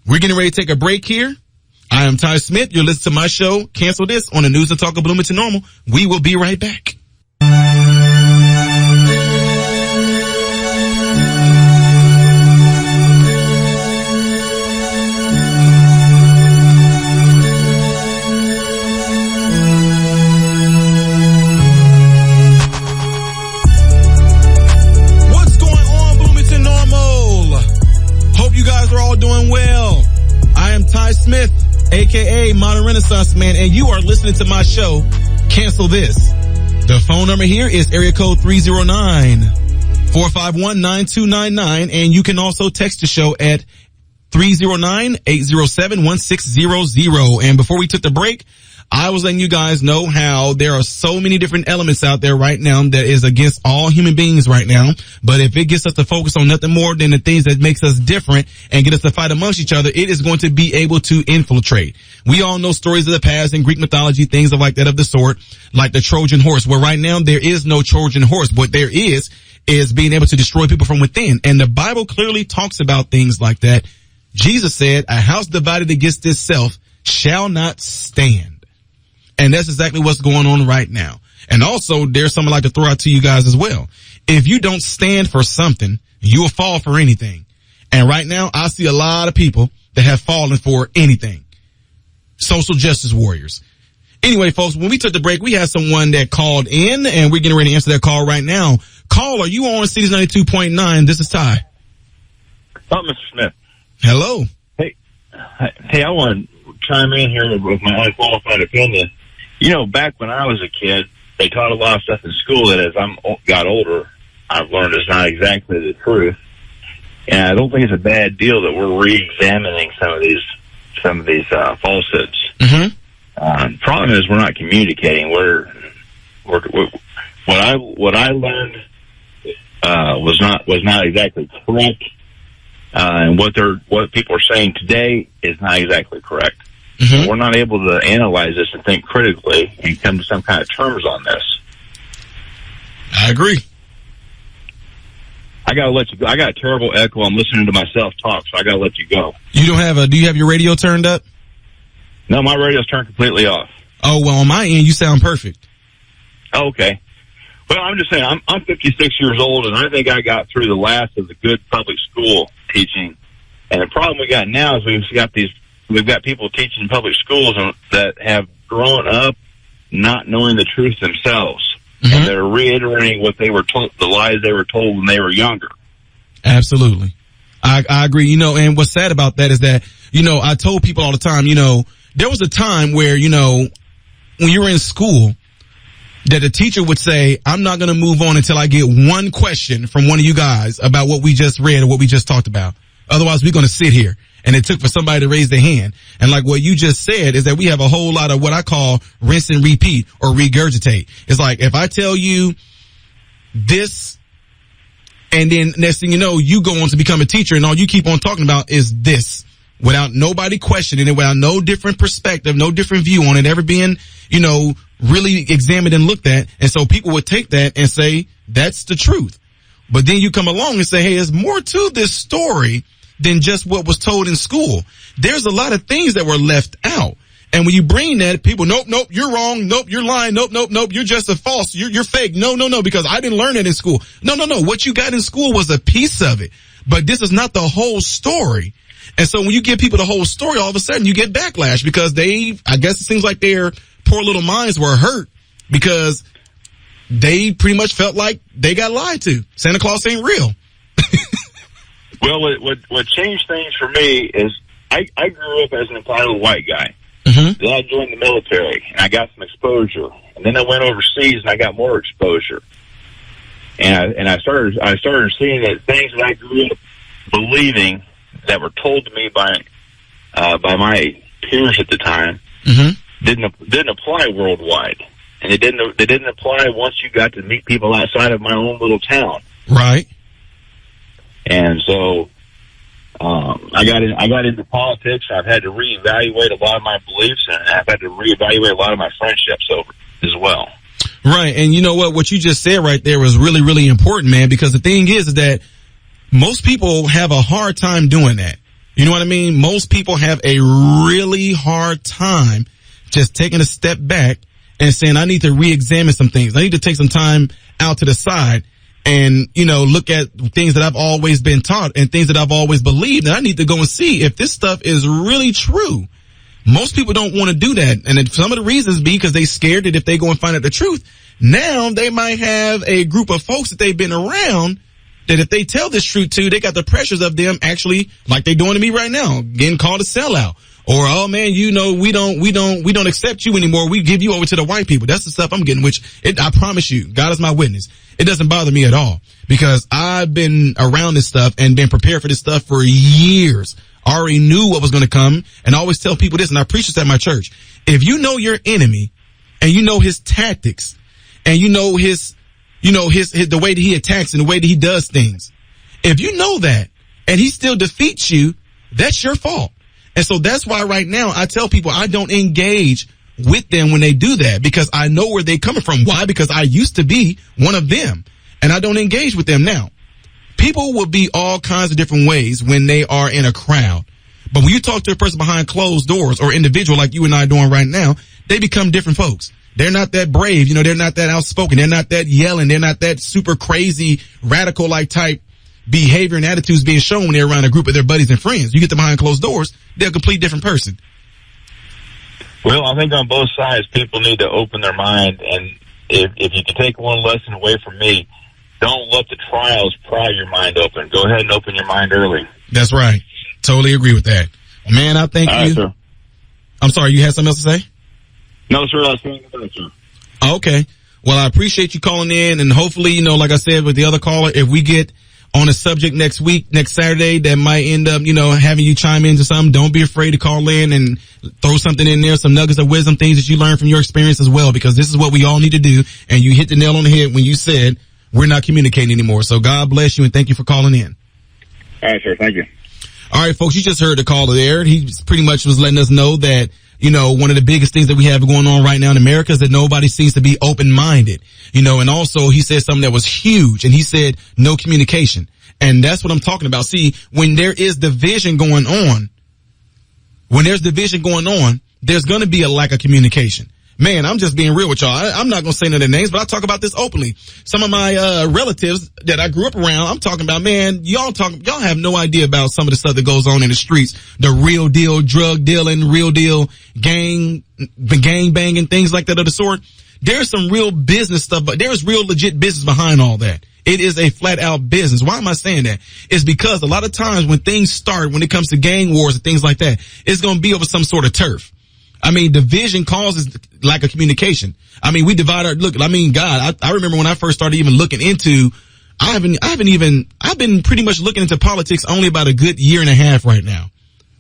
We're getting ready to take a break here. I am Ty Smith. You're listening to my show, Cancel This, on the News and Talk of Bloomington Normal. We will be right back. What's going on, Bloomington Normal? Hope you guys are all doing well. I am Ty Smith, a.k.a. Modern Renaissance Man, and you are listening to my show, Cancel This. The phone number here is area code 309-451-9299, and you can also text the show at 309-807-1600. And before we took the break, I was letting you guys know how there are so many different elements out there right now that is against all human beings right now. But if it gets us to focus on nothing more than the things that makes us different and get us to fight amongst each other, it is going to be able to infiltrate. We all know stories of the past in Greek mythology, things like that of the sort, like the Trojan horse, where right now there is no Trojan horse. What there is being able to destroy people from within. And the Bible clearly talks about things like that. Jesus said, a house divided against itself shall not stand. And that's exactly what's going on right now. And also, there's something I'd like to throw out to you guys as well. If you don't stand for something, you will fall for anything. And right now, I see a lot of people that have fallen for anything. Social justice warriors. Anyway, folks, when we took the break, we had someone that called in, and we're getting ready to answer that call right now. Caller, you on Cities 92.9. This is Ty. Oh, Mr. Smith. Hello. Hey, I want to chime in here with my unqualified opinion. You know, back when I was a kid, they taught a lot of stuff in school that as I got older, I've learned is not exactly the truth. And I don't think it's a bad deal that we're re-examining some of these falsehoods. Mm-hmm. Problem is we're not communicating. We're what I learned was not exactly correct, and what people are saying today is not exactly correct. Mm-hmm. We're not able to analyze this and think critically and come to some kind of terms on this. I agree. I gotta let you go. I got a terrible echo. I'm listening to myself talk, so I gotta let you go. You don't have do you have your radio turned up? No, my radio's turned completely off. Oh, well, on my end, you sound perfect. Oh, okay. Well, I'm just saying, I'm 56 years old, and I think I got through the last of the good public school teaching. And the problem we got now is we've got people teaching in public schools that have grown up not knowing the truth themselves. Mm-hmm. And they're reiterating what they were told, the lies they were told when they were younger. Absolutely. I agree. You know, and what's sad about that is that, you know, I told people all the time, you know, there was a time where, you know, when you were in school, that the teacher would say, I'm not going to move on until I get one question from one of you guys about what we just read or what we just talked about. Otherwise, we're going to sit here. And it took for somebody to raise their hand. And like what you just said is that we have a whole lot of what I call rinse and repeat or regurgitate. It's like if I tell you this, and then next thing you know, you go on to become a teacher and all you keep on talking about is this without nobody questioning it, without no different perspective, no different view on it ever being, you know, really examined and looked at. And so people would take that and say, that's the truth. But then you come along and say, hey, there's more to this story than just what was told in school. There's a lot of things that were left out. And when you bring that, people, nope, you're wrong. Nope, you're lying. Nope, you're just a false. You're fake. No, because I didn't learn it in school. No. What you got in school was a piece of it. But this is not the whole story. And so when you give people the whole story, all of a sudden you get backlash because I guess it seems like their poor little minds were hurt because they pretty much felt like they got lied to. Santa Claus ain't real. Well, what changed things for me is I grew up as an entitled white guy. Mm-hmm. Then I joined the military, and I got some exposure. And then I went overseas, and I got more exposure. And I started seeing that things that I grew up believing that were told to me by my peers at the time mm-hmm. didn't apply worldwide, and they didn't apply once you got to meet people outside of my own little town. Right. And so I got into politics. I've had to reevaluate a lot of my beliefs, and I've had to reevaluate a lot of my friendships over as well. Right, and you know what you just said right there was really, really important, man, because the thing is that most people have a hard time doing that. You know what I mean? Most people have a really hard time just taking a step back and saying, I need to re-examine some things. I need to take some time out to the side and, you know, look at things that I've always been taught and things that I've always believed. And I need to go and see if this stuff is really true. Most people don't want to do that. And some of the reasons be because they scared that if they go and find out the truth, now they might have a group of folks that they've been around that if they tell this truth to, they got the pressures of them actually, like they're doing to me right now, getting called a sellout. Or, oh man, you know, we don't accept you anymore. We give you over to the white people. That's the stuff I'm getting, I promise you, God is my witness. It doesn't bother me at all because I've been around this stuff and been prepared for this stuff for years. I already knew what was going to come, and I always tell people this, and I preach this at my church. If you know your enemy and you know his tactics and you know his the way that he attacks and the way that he does things, if you know that and he still defeats you, that's your fault. And so that's why right now I tell people I don't engage with them when they do that because I know where they're coming from. Why? Because I used to be one of them and I don't engage with them now. People will be all kinds of different ways when they are in a crowd. But when you talk to a person behind closed doors or individual like you and I are doing right now, they become different folks They're not that brave. You know, they're not that outspoken. They're not that yelling. They're not that super crazy, radical like type behavior and attitudes being shown when they're around a group of their buddies and friends. You get them behind closed doors, they're a complete different person. Well, I think on both sides, people need to open their mind. And if you can take one lesson away from me, don't let the trials pry your mind open. Go ahead and open your mind early. That's right. Totally agree with that. Man, I thank you. Sir. I'm sorry, you had something else to say? No, sir. I was saying that, sir. Okay. Well, I appreciate you calling in, and hopefully, you know, like I said with the other caller, if we get on a subject next week, next Saturday, that might end up, you know, having you chime into something, don't be afraid to call in and throw something in there, some nuggets of wisdom, things that you learned from your experience as well, because this is what we all need to do. And you hit the nail on the head when you said we're not communicating anymore. So God bless you, and thank you for calling in. All right, sir. Thank you. All right, folks, you just heard the caller there. He pretty much was letting us know that, you know, one of the biggest things that we have going on right now in America is that nobody seems to be open-minded, you know, and also he said something that was huge, and he said no communication. And that's what I'm talking about. See, when there is division going on, there's going to be a lack of communication. Man, I'm just being real with y'all. I'm not going to say none of their names, but I talk about this openly. Some of my relatives that I grew up around, I'm talking about, man, y'all have no idea about some of the stuff that goes on in the streets. The real deal drug dealing, real deal gang banging, things like that of the sort. There's some real business stuff, but there's real legit business behind all that. It is a flat out business. Why am I saying that? It's because a lot of times when things start, when it comes to gang wars and things like that, it's going to be over some sort of turf. I mean, division causes lack of communication. I mean, we divide our, look, I mean, God, I remember when I first started even looking into, I've been pretty much looking into politics only about a good year and a half right now.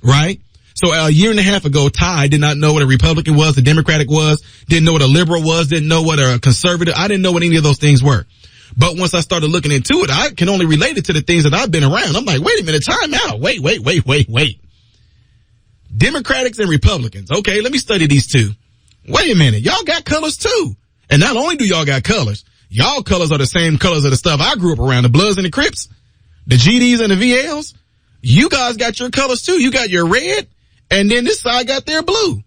Right? So a year and a half ago, Ty did not know what a Republican was, a Democratic was, didn't know what a liberal was, didn't know what a conservative, I didn't know what any of those things were. But once I started looking into it, I can only relate it to the things that I've been around. I'm like, wait a minute, time out. Wait. Democrats and Republicans. Okay, let me study these two. Wait a minute. Y'all got colors too. And not only do y'all got colors, y'all colors are the same colors of the stuff I grew up around, the Bloods and the Crips, the GDs and the VLs. You guys got your colors too. You got your red, and then this side got their blue.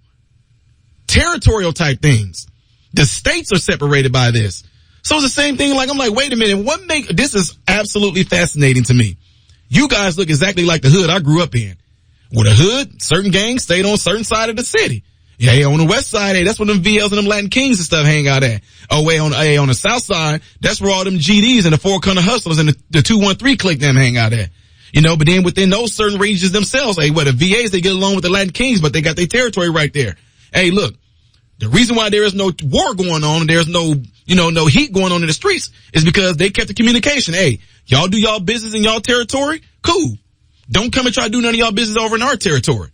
Territorial type things. The states are separated by this. So it's the same thing. Like, I'm like, wait a minute. This is absolutely fascinating to me. You guys look exactly like the hood I grew up in. With a hood, certain gangs stayed on a certain side of the city. Yeah, hey, on the west side, hey, that's where them VLs and them Latin Kings and stuff hang out at. Oh, wait, on the south side, that's where all them GDs and the Four Corner Hustlers and the 213 clique them hang out at. You know, but then within those certain regions themselves, hey, the VAs, they get along with the Latin Kings, but they got their territory right there. Hey, look, the reason why there is no war going on and there's no heat going on in the streets is because they kept the communication. Hey, y'all do y'all business in y'all territory? Cool. Don't come and try to do none of y'all business over in our territory.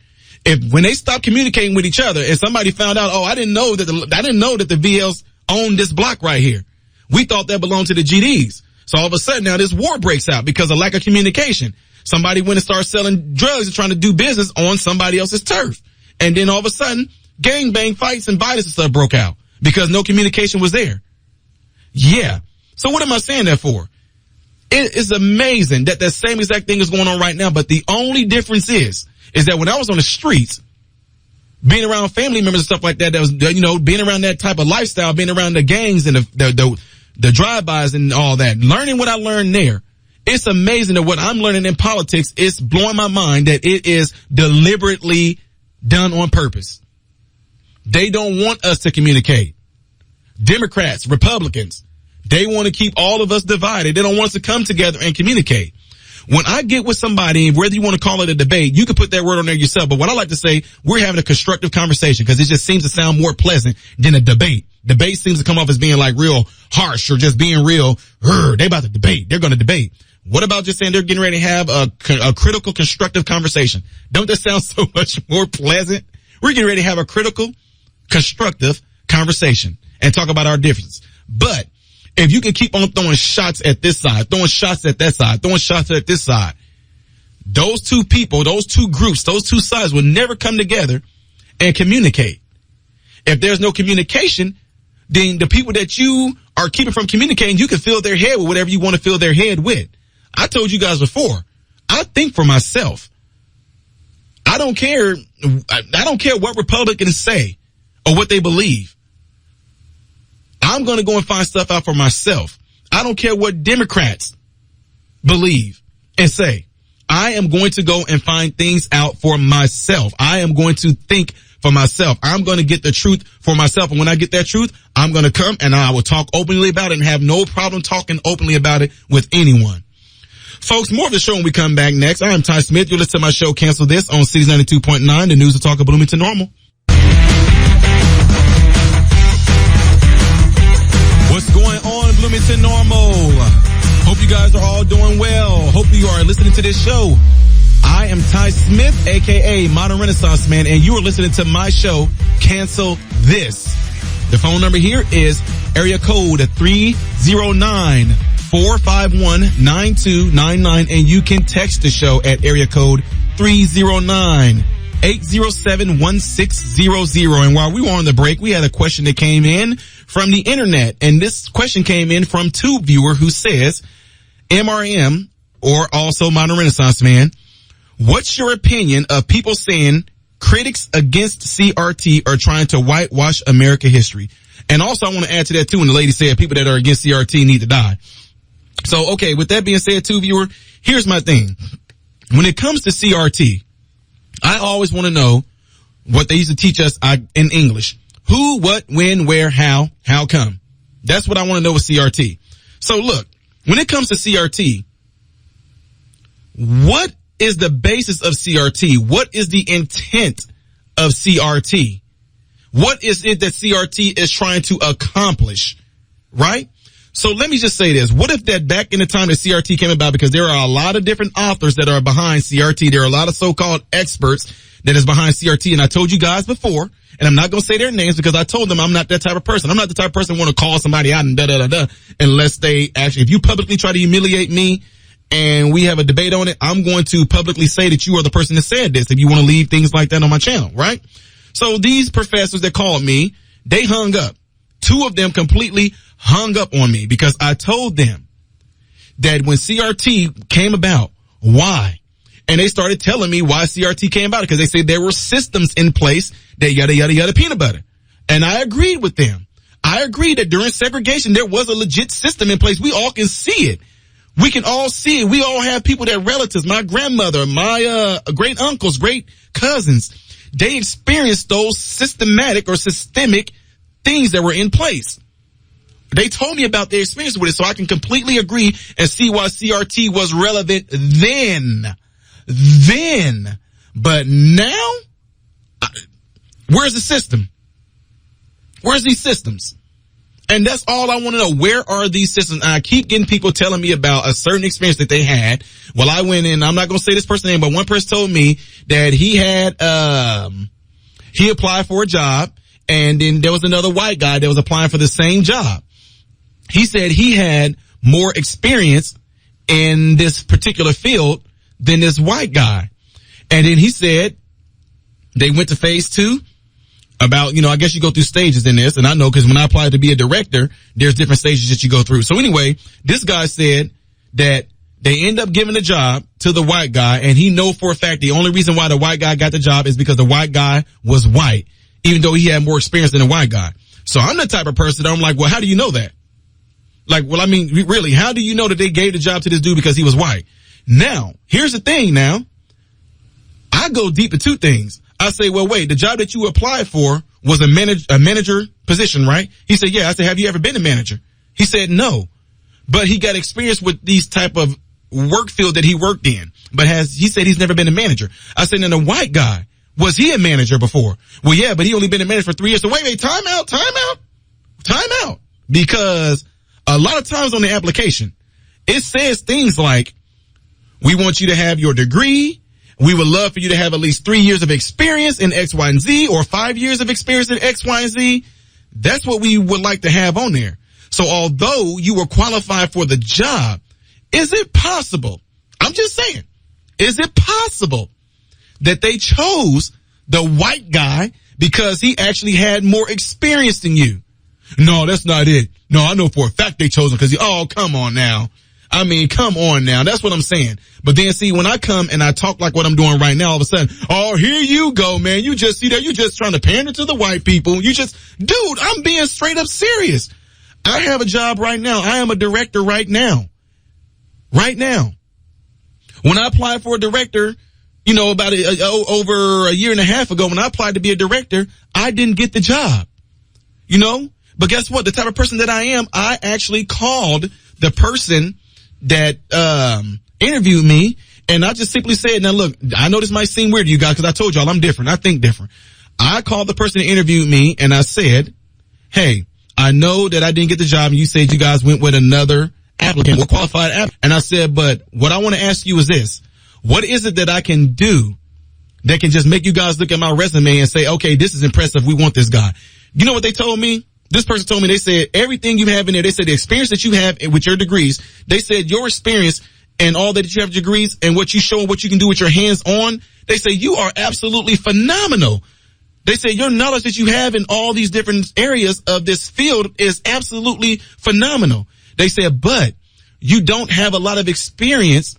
When they stop communicating with each other and somebody found out, I didn't know that the VLs owned this block right here. We thought that belonged to the GDs. So all of a sudden now this war breaks out because of lack of communication. Somebody went and started selling drugs and trying to do business on somebody else's turf. And then all of a sudden, gangbang fights and violence and stuff broke out because no communication was there. Yeah. So what am I saying that for? It is amazing that same exact thing is going on right now, but the only difference is that when I was on the streets, being around family members and stuff like that was, being around that type of lifestyle, being around the gangs and the drive-bys and all that, learning what I learned there. It's amazing that what I'm learning in politics is blowing my mind that it is deliberately done on purpose. They don't want us to communicate. Democrats, Republicans, they want to keep all of us divided. They don't want us to come together and communicate. When I get with somebody, whether you want to call it a debate, you can put that word on there yourself. But what I like to say, we're having a constructive conversation because it just seems to sound more pleasant than a debate. Debate seems to come off as being like real harsh or just being real, they about to debate. They're going to debate. What about just saying they're getting ready to have a critical, constructive conversation? Don't that sound so much more pleasant? We're getting ready to have a critical, constructive conversation and talk about our differences. But if you can keep on throwing shots at this side, throwing shots at that side, throwing shots at this side, those two people, those two groups, those two sides will never come together and communicate. If there's no communication, then the people that you are keeping from communicating, you can fill their head with whatever you want to fill their head with. I told you guys before, I think for myself. I don't care what Republicans say or what they believe. I'm going to go and find stuff out for myself. I don't care what Democrats believe and say. I am going to go and find things out for myself. I am going to think for myself. I'm going to get the truth for myself. And when I get that truth, I'm going to come and I will talk openly about it and have no problem talking openly about it with anyone. Folks, more of the show when we come back next. I am Ty Smith. You're listening to my show, Cancel This, on Cities 92.9, the news and talk of Bloomington Normal. What's going on, Bloomington Normal? Hope you guys are all doing well. Hope you are listening to this show. I am Ty Smith, a.k.a. Modern Renaissance Man, and you are listening to my show, Cancel This. The phone number here is area code 309-451-9299, and you can text the show at area code 309-807-1600. And while we were on the break, we had a question that came in from the internet, and this question came in from Tube Viewer, who says, MRM, or also Modern Renaissance Man, what's your opinion of people saying critics against CRT are trying to whitewash American history? And also I want to add to that too, when the lady said people that are against CRT need to die. So, okay, with that being said, Tube Viewer, here's my thing. When it comes to CRT, I always want to know what they used to teach us in English. Who, what, when, where, how come? That's what I want to know with CRT. So look, when it comes to CRT, what is the basis of CRT? What is the intent of CRT? What is it that CRT is trying to accomplish? Right? So let me just say this. What if that back in the time that CRT came about, because there are a lot of different authors that are behind CRT. There are a lot of so-called experts that is behind CRT. And I told you guys before, and I'm not going to say their names because I told them I'm not that type of person. I'm not the type of person who want to call somebody out and unless they actually, if you publicly try to humiliate me and we have a debate on it, I'm going to publicly say that you are the person that said this if you want to leave things like that on my channel, right? So these professors that called me, they hung up. Two of them completely hung up on me because I told them that when CRT came about, why? And they started telling me why CRT came about, because they said there were systems in place that yada, yada, yada, peanut butter. And I agreed with them. I agreed that during segregation, there was a legit system in place. We all can see it. We can all see it. We all have people that relatives, my grandmother, my great uncles, great cousins, they experienced those systematic or systemic things that were in place. They told me about their experience with it, so I can completely agree and see why CRT was relevant then. But now, where's the system? Where's these systems? And that's all I want to know. Where are these systems? And I keep getting people telling me about a certain experience that they had. Well, I went in, I'm not going to say this person's name, but one person told me that he had, he applied for a job, and then there was another white guy that was applying for the same job. He said he had more experience in this particular field than this white guy. And then he said they went to phase 2 about, I guess you go through stages in this. And I know because when I applied to be a director, there's different stages that you go through. So anyway, this guy said that they end up giving the job to the white guy. And he know for a fact the only reason why the white guy got the job is because the white guy was white, even though he had more experience than the white guy. So I'm the type of person that I'm like, well, how do you know that? Like, well, I mean, really, how do you know that they gave the job to this dude because he was white? Now, here's the thing now. I go deep into things. I say, well, wait, the job that you applied for was a manager position, right? He said, yeah. I said, have you ever been a manager? He said, no. But he got experience with these type of work field that he worked in. But he said he's never been a manager. I said, and the white guy, was he a manager before? Well, yeah, but he only been a manager for 3 years. So wait, time out. Because a lot of times on the application, it says things like, we want you to have your degree. We would love for you to have at least 3 years of experience in X, Y, and Z, or 5 years of experience in X, Y, and Z. That's what we would like to have on there. So although you were qualified for the job, is it possible? I'm just saying, is it possible that they chose the white guy because he actually had more experience than you? No, that's not it. No, I know for a fact they chose him because come on now. I mean, come on now. That's what I'm saying. But then see, when I come and I talk like what I'm doing right now, all of a sudden, oh, here you go, man. You just see that you're just trying to pander to the white people. Dude, I'm being straight up serious. I have a job right now. I am a director right now. Right now. When I applied for a director, you know, about over a year and a half ago, when I applied to be a director, I didn't get the job. You know? But guess what? The type of person that I am, I actually called the person that interviewed me, and I just simply said, now look, I know this might seem weird to you guys because I told y'all I'm different. I think different. I called the person that interviewed me, and I said, hey, I know that I didn't get the job, and you said you guys went with another applicant, more qualified applicant. And I said, but what I want to ask you is this. What is it that I can do that can just make you guys look at my resume and say, okay, this is impressive. We want this guy. You know what they told me? This person told me, they said, everything you have in there, they said the experience that you have with your degrees, they said your experience and all that you have degrees and what you show and what you can do with your hands on, they say you are absolutely phenomenal. They say your knowledge that you have in all these different areas of this field is absolutely phenomenal. They said, but you don't have a lot of experience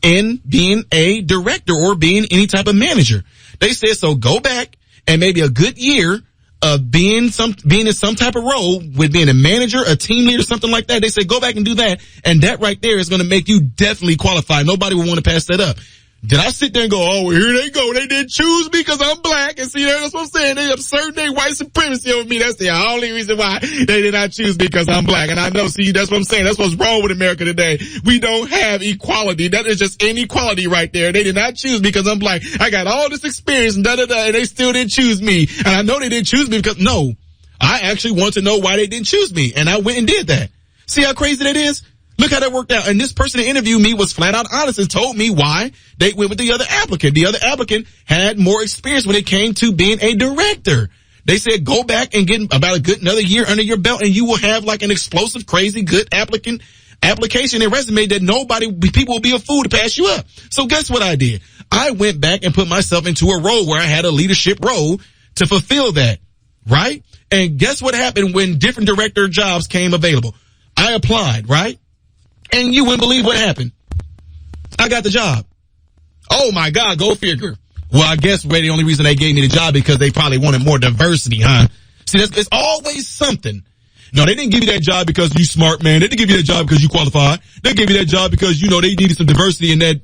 in being a director or being any type of manager. They said, so go back and maybe a good year of being in some type of role with being a manager, a team leader, something like that. They say go back and do that, and that right there is going to make you definitely qualified. Nobody will want to pass that up. Did I sit there and go, oh, well, here they go. They didn't choose me because I'm black. And see, that's what I'm saying. They assert their white supremacy over me. That's the only reason why they did not choose me, because I'm black. And I know, see, that's what I'm saying. That's what's wrong with America today. We don't have equality. That is just inequality right there. They did not choose me because I'm black. I got all this experience and da-da-da, and they still didn't choose me. And I know they didn't choose me because, no, I actually want to know why they didn't choose me. And I went and did that. See how crazy that is? Look how that worked out. And this person that interviewed me was flat out honest and told me why they went with the other applicant. The other applicant had more experience when it came to being a director. They said go back and get about a good another year under your belt and you will have like an explosive, crazy, good application and resume that people will be a fool to pass you up. So guess what I did? I went back and put myself into a role where I had a leadership role to fulfill that, right? And guess what happened when different director jobs came available? I applied, right? And you wouldn't believe what happened. I got the job. Oh my God, go figure. Well, I guess the only reason they gave me the job because they probably wanted more diversity, huh? See, it's always something. No, they didn't give you that job because you smart, man. They didn't give you that job because you qualified. They gave you that job because, you know, they needed some diversity in that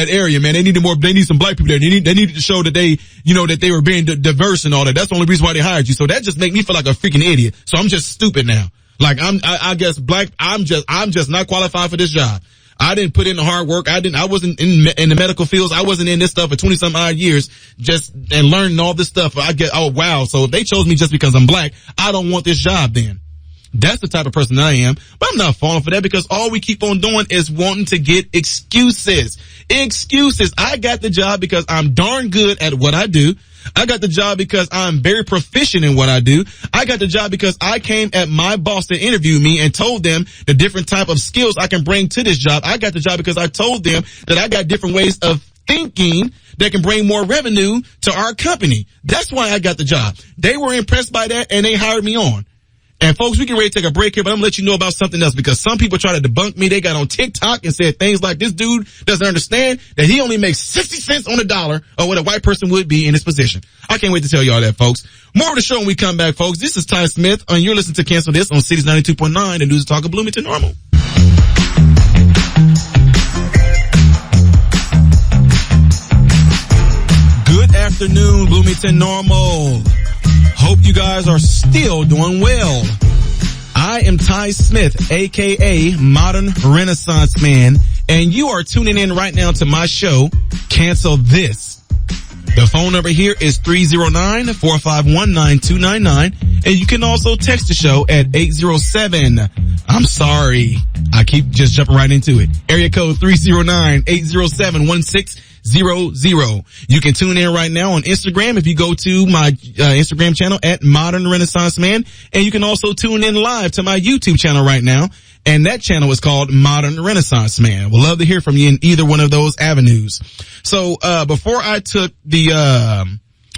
area, man. They needed some black people there. They needed to show that that they were being diverse and all that. That's the only reason why they hired you. So that just made me feel like a freaking idiot. So I'm just stupid now. Like I guess black, I'm just not qualified for this job. I didn't put in the hard work. I wasn't in the medical fields. I wasn't in this stuff for 20 some odd years and learning all this stuff. Oh wow. So if they chose me just because I'm black, I don't want this job then. That's the type of person I am, but I'm not falling for that because all we keep on doing is wanting to get excuses. Excuses. I got the job because I'm darn good at what I do. I got the job because I'm very proficient in what I do. I got the job because I came at my boss that interviewed me and told them the different type of skills I can bring to this job. I got the job because I told them that I got different ways of thinking that can bring more revenue to our company. That's why I got the job. They were impressed by that and they hired me on. And folks, we get ready to take a break here, but I'm gonna let you know about something else because some people try to debunk me. They got on TikTok and said things like this dude doesn't understand that he only makes 60 cents on the dollar or what a white person would be in his position. I can't wait to tell y'all that, folks. More of the show when we come back, folks. This is Ty Smith, and you're listening to Cancel This on Cities 92.9, the News and Talk of Bloomington Normal. Good afternoon, Bloomington Normal. Hope you guys are still doing well. I am Ty Smith, aka Modern Renaissance Man, and you are tuning in right now to my show, Cancel This. The phone number here is 309-451-9299, and you can also text the show at 807. I'm sorry. I keep just jumping right into it. Area code 309-807-1600. You can tune in right now on Instagram if you go to my Instagram channel at Modern Renaissance Man, and you can also tune in live to my YouTube channel right now, and that channel is called Modern Renaissance Man. We'd love to hear from you in either one of those avenues. So before I took the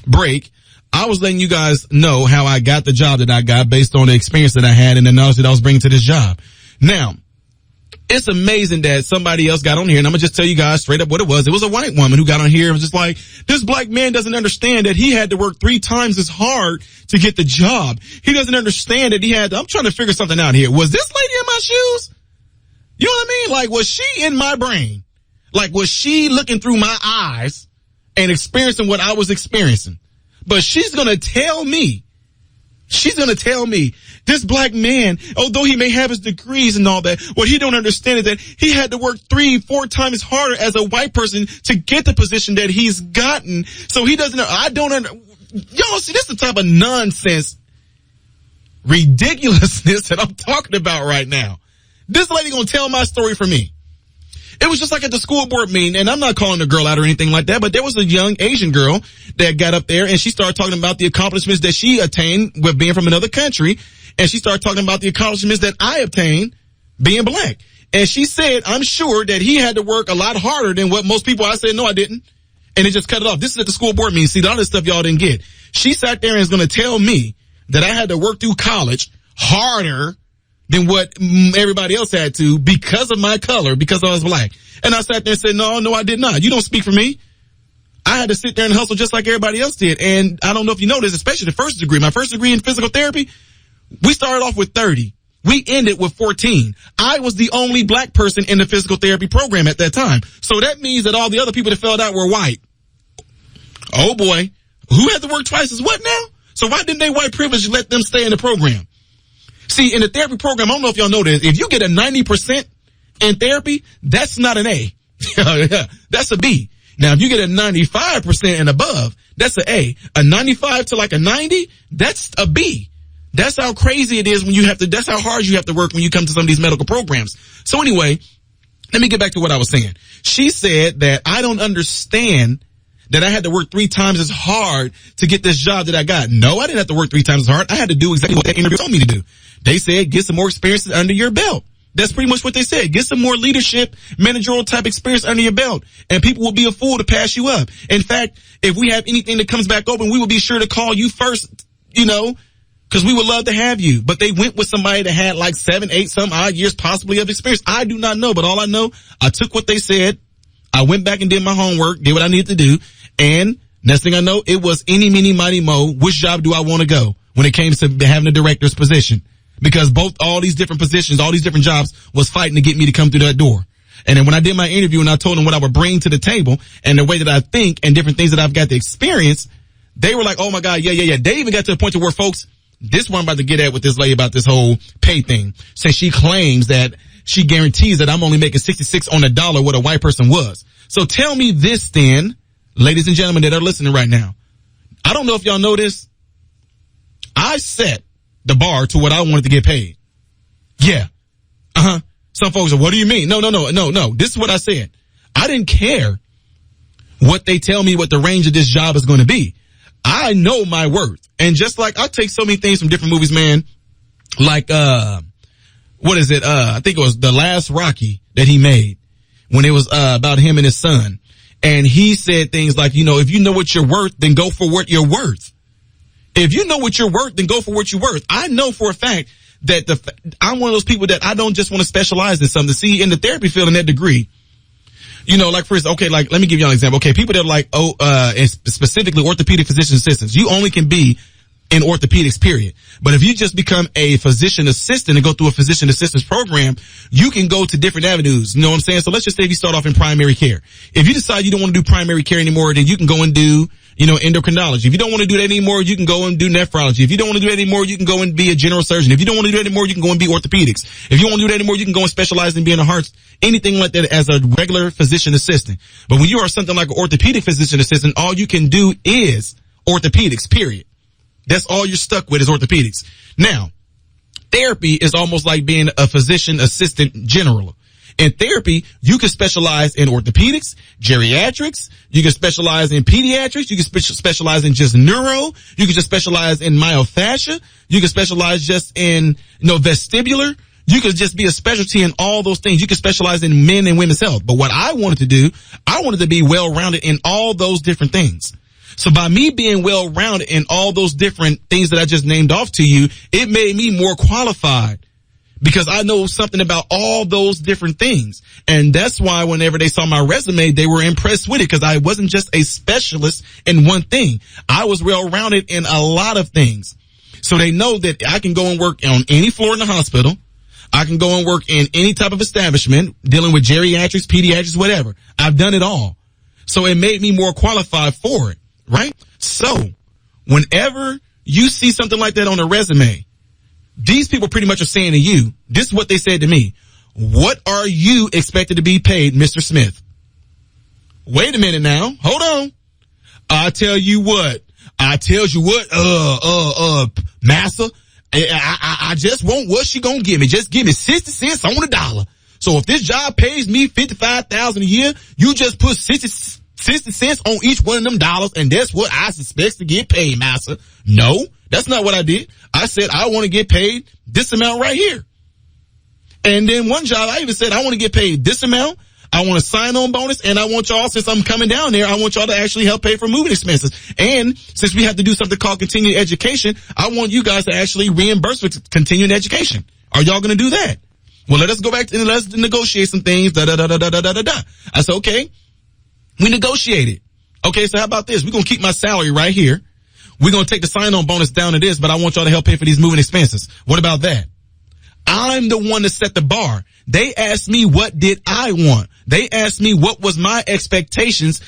break, I was letting you guys know how I got the job that I got based on the experience that I had and the knowledge that I was bringing to this job. Now, It's amazing that somebody else got on here, and I'm gonna just tell you guys straight up what it was. It was a white woman who got on here and was just like, this black man doesn't understand that he had to work 3 times as hard to get the job. He doesn't understand that I'm trying to figure something out here. Was this lady in my shoes? You know what I mean? Like, was she in my brain? Like, was she looking through my eyes and experiencing what I was experiencing? But she's gonna tell me, this black man, although he may have his degrees and all that, what he don't understand is that he had to work 3-4 times harder as a white person to get the position that he's gotten. So he doesn't, y'all see, this is the type of nonsense, ridiculousness that I'm talking about right now. This lady gonna tell my story for me. It was just like at the school board meeting, and I'm not calling the girl out or anything like that, but there was a young Asian girl that got up there and she started talking about the accomplishments that she attained with being from another country, and she started talking about the accomplishments that I obtained being black. And she said, I'm sure that he had to work a lot harder than what most people. I said, no, I didn't. And it just cut it off. This is at the school board meeting. See, all this stuff y'all didn't get. She sat there and is going to tell me that I had to work through college harder than what everybody else had to because of my color, because I was black. And I sat there and said, no, I did not. You don't speak for me. I had to sit there and hustle just like everybody else did. And I don't know if you know this, especially the first degree. My first degree in physical therapy, we started off with 30. We ended with 14. I was the only black person in the physical therapy program at that time. So that means that all the other people that filled out were white. Oh boy. Who had to work twice as what now? So why didn't they white privilege let them stay in the program? See, in the therapy program, I don't know if y'all know this, if you get a 90% in therapy, that's not an A. That's a B. Now, if you get a 95% and above, that's an A. A 95 to like a 90, that's a B. That's how crazy it is when that's how hard you have to work when you come to some of these medical programs. So anyway, let me get back to what I was saying. She said that I don't understand that I had to work 3 times as hard to get this job that I got. No, I didn't have to work 3 times as hard. I had to do exactly what that interview told me to do. They said, get some more experience under your belt. That's pretty much what they said. Get some more leadership, managerial type experience under your belt, and people will be a fool to pass you up. In fact, if we have anything that comes back open, we will be sure to call you first, because we would love to have you. But they went with somebody that had like 7, 8, some odd years possibly of experience. I do not know, but all I know, I took what they said. I went back and did my homework, did what I needed to do, and next thing I know, it was eeny, meeny, miny, mo. Which job do I want to go when it came to having a director's position? Because all these different positions, all these different jobs was fighting to get me to come through that door. And then when I did my interview and I told them what I would bring to the table and the way that I think and different things that I've got to experience, they were like, oh my God, yeah. They even got to the point to where, folks, this one I'm about to get at with this lady about this whole pay thing. Since she claims that she guarantees that I'm only making 66 on the dollar what a white person was. So tell me this then, ladies and gentlemen that are listening right now. I don't know if y'all know this. I set the bar to what I wanted to get paid. Yeah. Some folks are, what do you mean? No. This is what I said. I didn't care what they tell me what the range of this job is going to be. I know my worth. And just like I'll take so many things from different movies, man. Like, what is it? I think it was the last Rocky that he made when it was, about him and his son. And he said things like, if you know what you're worth, then go for what you're worth. If you know what you're worth, then go for what you're worth. I know for a fact that I'm one of those people that I don't just want to specialize in something. See, in the therapy field in that degree, like for instance, okay, like let me give you an example. Okay, people that are like, and specifically orthopedic physician assistants, you only can be in orthopedics, period. But if you just become a physician assistant and go through a physician assistance program, you can go to different avenues. You know what I'm saying? So let's just say if you start off in primary care. If you decide you don't want to do primary care anymore, then you can go and do, endocrinology. If you don't want to do that anymore, you can go and do nephrology. If you don't want to do that anymore, you can go and be a general surgeon. If you don't want to do that anymore, you can go and be orthopedics. If you don't want to do that anymore, you can go and specialize in being a heart, anything like that as a regular physician assistant. But when you are something like an orthopedic physician assistant, all you can do is orthopedics, period. That's all you're stuck with is orthopedics. Now, therapy is almost like being a physician assistant general. In therapy, you can specialize in orthopedics, geriatrics, you can specialize in pediatrics, you can specialize in just neuro, you can just specialize in myofascia, you can specialize just in, vestibular, you could just be a specialty in all those things. You can specialize in men and women's health. But what I wanted to do, I wanted to be well-rounded in all those different things. So by me being well-rounded in all those different things that I just named off to you, it made me more qualified because I know something about all those different things. And that's why whenever they saw my resume, they were impressed with it, because I wasn't just a specialist in one thing. I was well-rounded in a lot of things. So they know that I can go and work on any floor in the hospital. I can go and work in any type of establishment, dealing with geriatrics, pediatrics, whatever. I've done it all. So it made me more qualified for it, right? So whenever you see something like that on a resume, these people pretty much are saying to you, this is what they said to me. What are you expected to be paid, Mr. Smith? Wait a minute now. Hold on. I tell you what, massa, I just want what she gonna give me. Just give me 60 cents on the dollar. So if this job pays me $55,000 a year, you just put 60 cents on each one of them dollars, and that's what I suspect to get paid, massa. No, that's not what I did. I said, I want to get paid this amount right here. And then one job, I even said, I want to get paid this amount. I want a sign-on bonus, and I want y'all, since I'm coming down there, I want y'all to actually help pay for moving expenses. And since we have to do something called continuing education, I want you guys to actually reimburse for continuing education. Are y'all going to do that? Well, let us go back and let's negotiate some things. I said, okay, we negotiated. Okay, so how about this? We're going to keep my salary right here. We're going to take the sign-on bonus down to this, but I want y'all to help pay for these moving expenses. What about that? I'm the one that set the bar. They asked me what did I want. They asked me what was my expectations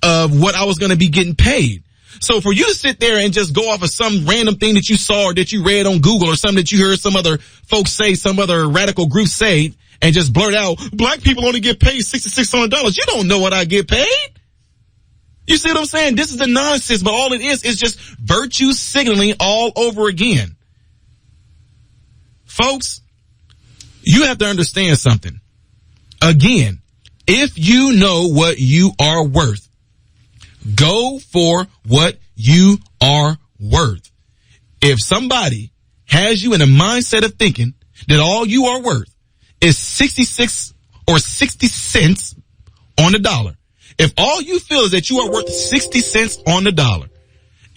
of what I was going to be getting paid. So for you to sit there and just go off of some random thing that you saw or that you read on Google or something that you heard some other folks say, some other radical group say, and just blurt out, black people only get paid $6,600. You don't know what I get paid. You see what I'm saying? This is the nonsense, but all it is just virtue signaling all over again. Folks, you have to understand something. Again, if you know what you are worth, go for what you are worth. If somebody has you in a mindset of thinking that all you are worth is 66 or 60 cents on the dollar, if all you feel is that you are worth 60 cents on the dollar,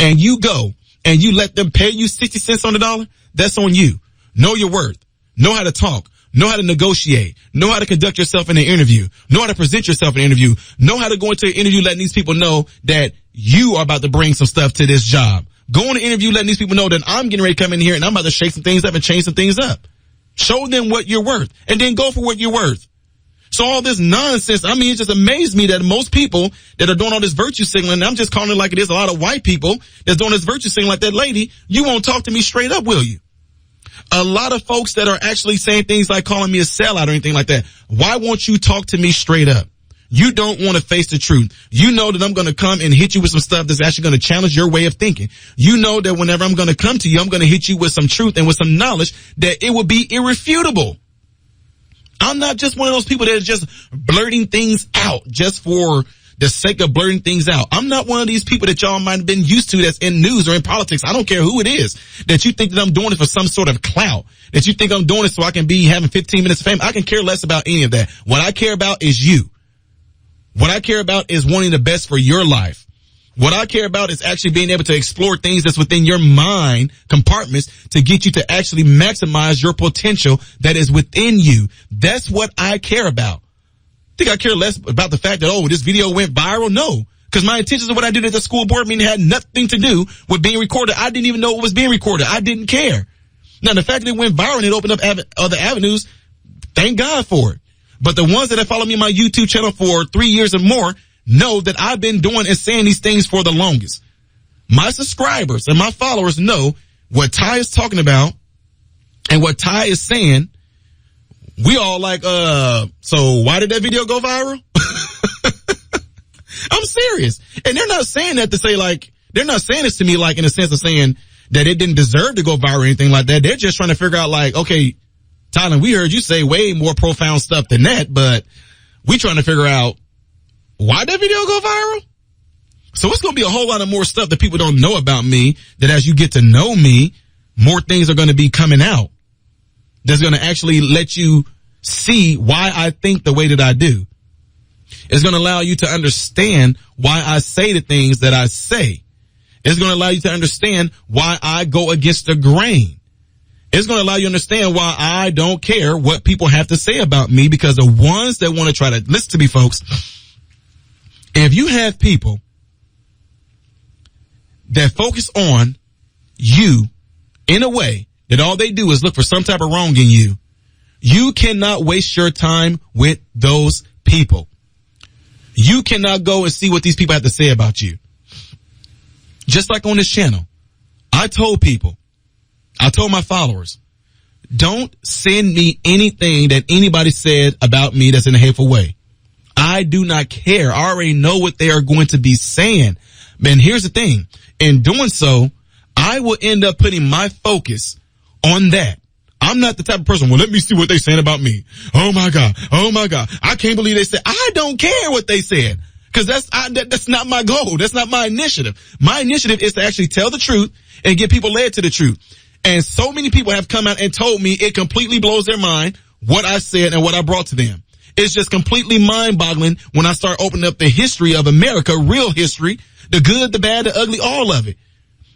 and you go and you let them pay you 60 cents on the dollar, that's on you. Know your worth. Know how to talk. Know how to negotiate. Know how to conduct yourself in an interview. Know how to present yourself in an interview. Know how to go into an interview letting these people know that you are about to bring some stuff to this job. Go on an interview letting these people know that I'm getting ready to come in here and I'm about to shake some things up and change some things up. Show them what you're worth, and then go for what you're worth. So all this nonsense, I mean, it just amazed me that most people that are doing all this virtue signaling, I'm just calling it like it is, a lot of white people that's doing this virtue signaling like that lady, you won't talk to me straight up, will you? A lot of folks that are actually saying things like calling me a sellout or anything like that. Why won't you talk to me straight up? You don't want to face the truth. You know that I'm going to come and hit you with some stuff that's actually going to challenge your way of thinking. You know that whenever I'm going to come to you, I'm going to hit you with some truth and with some knowledge that it will be irrefutable. I'm not just one of those people that are just blurting things out just for the sake of blurting things out. I'm not one of these people that y'all might have been used to that's in news or in politics. I don't care who it is, that you think that I'm doing it for some sort of clout, that you think I'm doing it so I can be having 15 minutes of fame. I can care less about any of that. What I care about is you. What I care about is wanting the best for your life. What I care about is actually being able to explore things that's within your mind compartments to get you to actually maximize your potential that is within you. That's what I care about. Think I care less about the fact that, oh, this video went viral? No. Because my intentions of what I did at the school board meeting had nothing to do with being recorded. I didn't even know it was being recorded. I didn't care. Now, the fact that it went viral and it opened up other avenues, thank God for it. But the ones that have followed me on my YouTube channel for 3 years or more know that I've been doing and saying these things for the longest. My subscribers and my followers know what Ty is talking about and what Ty is saying. We all like, so why did that video go viral? I'm serious. And they're not saying that to say like, they're not saying this to me like in a sense of saying that it didn't deserve to go viral or anything like that. They're just trying to figure out like, okay, Tyler, we heard you say way more profound stuff than that, but we trying to figure out why that video go viral? So it's going to be a whole lot of more stuff that people don't know about me, that as you get to know me, more things are going to be coming out. That's going to actually let you see why I think the way that I do. It's going to allow you to understand why I say the things that I say. It's going to allow you to understand why I go against the grain. It's going to allow you to understand why I don't care what people have to say about me, because the ones that want to try to listen to me, folks, if you have people that focus on you in a way that all they do is look for some type of wrong in you, you cannot waste your time with those people. You cannot go and see what these people have to say about you. Just like on this channel, I told my followers, don't send me anything that anybody said about me that's in a hateful way. I do not care. I already know what they are going to be saying. And here's the thing. In doing so, I will end up putting my focus on that. I'm not the type of person, well, let me see what they're saying about me. Oh my God. I can't believe they said, I don't care what they said. Cause that's not my goal. That's not my initiative. My initiative is to actually tell the truth and get people led to the truth. And so many people have come out and told me it completely blows their mind what I said and what I brought to them. It's just completely mind-boggling when I start opening up the history of America, real history, the good, the bad, the ugly, all of it.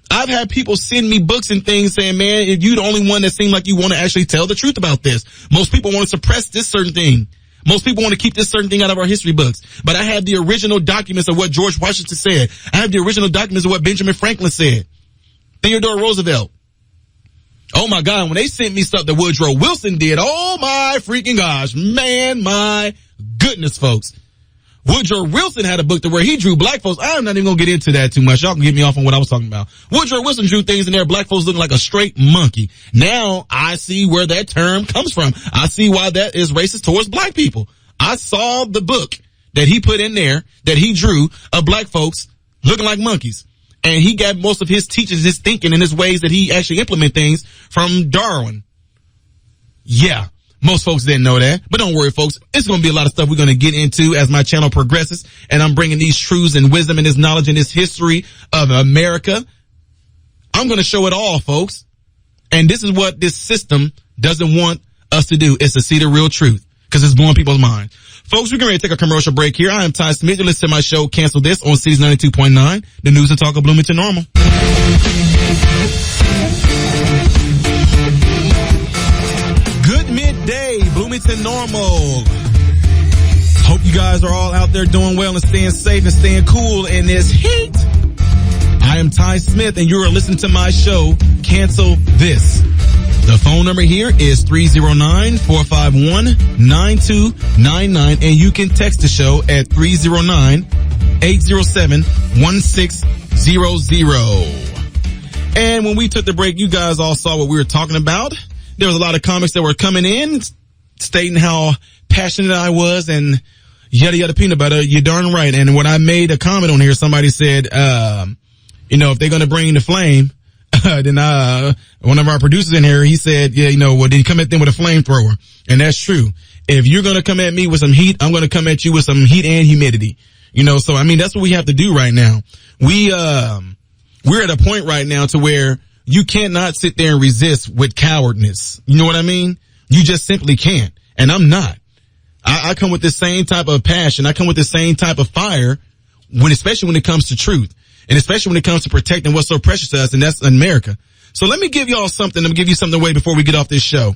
I've had people send me books and things saying, man, if you're the only one that seemed like you want to actually tell the truth about this. Most people want to suppress this certain thing. Most people want to keep this certain thing out of our history books. But I have the original documents of what George Washington said. I have the original documents of what Benjamin Franklin said. Theodore Roosevelt. Oh my God, when they sent me stuff that Woodrow Wilson did, oh my freaking gosh, man, my goodness, folks. Woodrow Wilson had a book to where he drew black folks. I'm not even going to get into that too much. Y'all can get me off on what I was talking about. Woodrow Wilson drew things in there, black folks looking like a straight monkey. Now I see where that term comes from. I see why that is racist towards black people. I saw the book that he put in there, that he drew of black folks looking like monkeys. And he got most of his teachings, his thinking, and his ways that he actually implement things from Darwin. Yeah. Most folks didn't know that, but don't worry, folks. It's going to be a lot of stuff we're going to get into as my channel progresses, and I'm bringing these truths and wisdom and this knowledge and this history of America. I'm going to show it all, folks. And this is what this system doesn't want us to do, is to see the real truth, because it's blowing people's minds. Folks, we're going to take a commercial break here. I am Ty Smith. You're listening to my show, Cancel This, on Cities 92.9, the news and talk of Bloomington Normal. Good midday, Bloomington Normal. Hope you guys are all out there doing well and staying safe and staying cool in this heat. I am Ty Smith, and you are listening to my show, Cancel This. The phone number here is 309-451-9299, and you can text the show at 309-807-1600. And when we took the break, you guys all saw what we were talking about. There was a lot of comments that were coming in stating how passionate I was and yada yada peanut butter. You're darn right. And when I made a comment on here, somebody said, if they're going to bring the flame, then one of our producers in here, he said, well, did he come at them with a flamethrower? And that's true. If you're going to come at me with some heat, I'm going to come at you with some heat and humidity. So I mean, that's what we have to do right now. We're at a point right now to where you cannot sit there and resist with cowardness. You know what I mean? You just simply can't. And I'm not. I come with the same type of passion. I come with the same type of fire especially when it comes to truth. And especially when it comes to protecting what's so precious to us, and that's America. So let me give y'all something. Let me give you something away before we get off this show.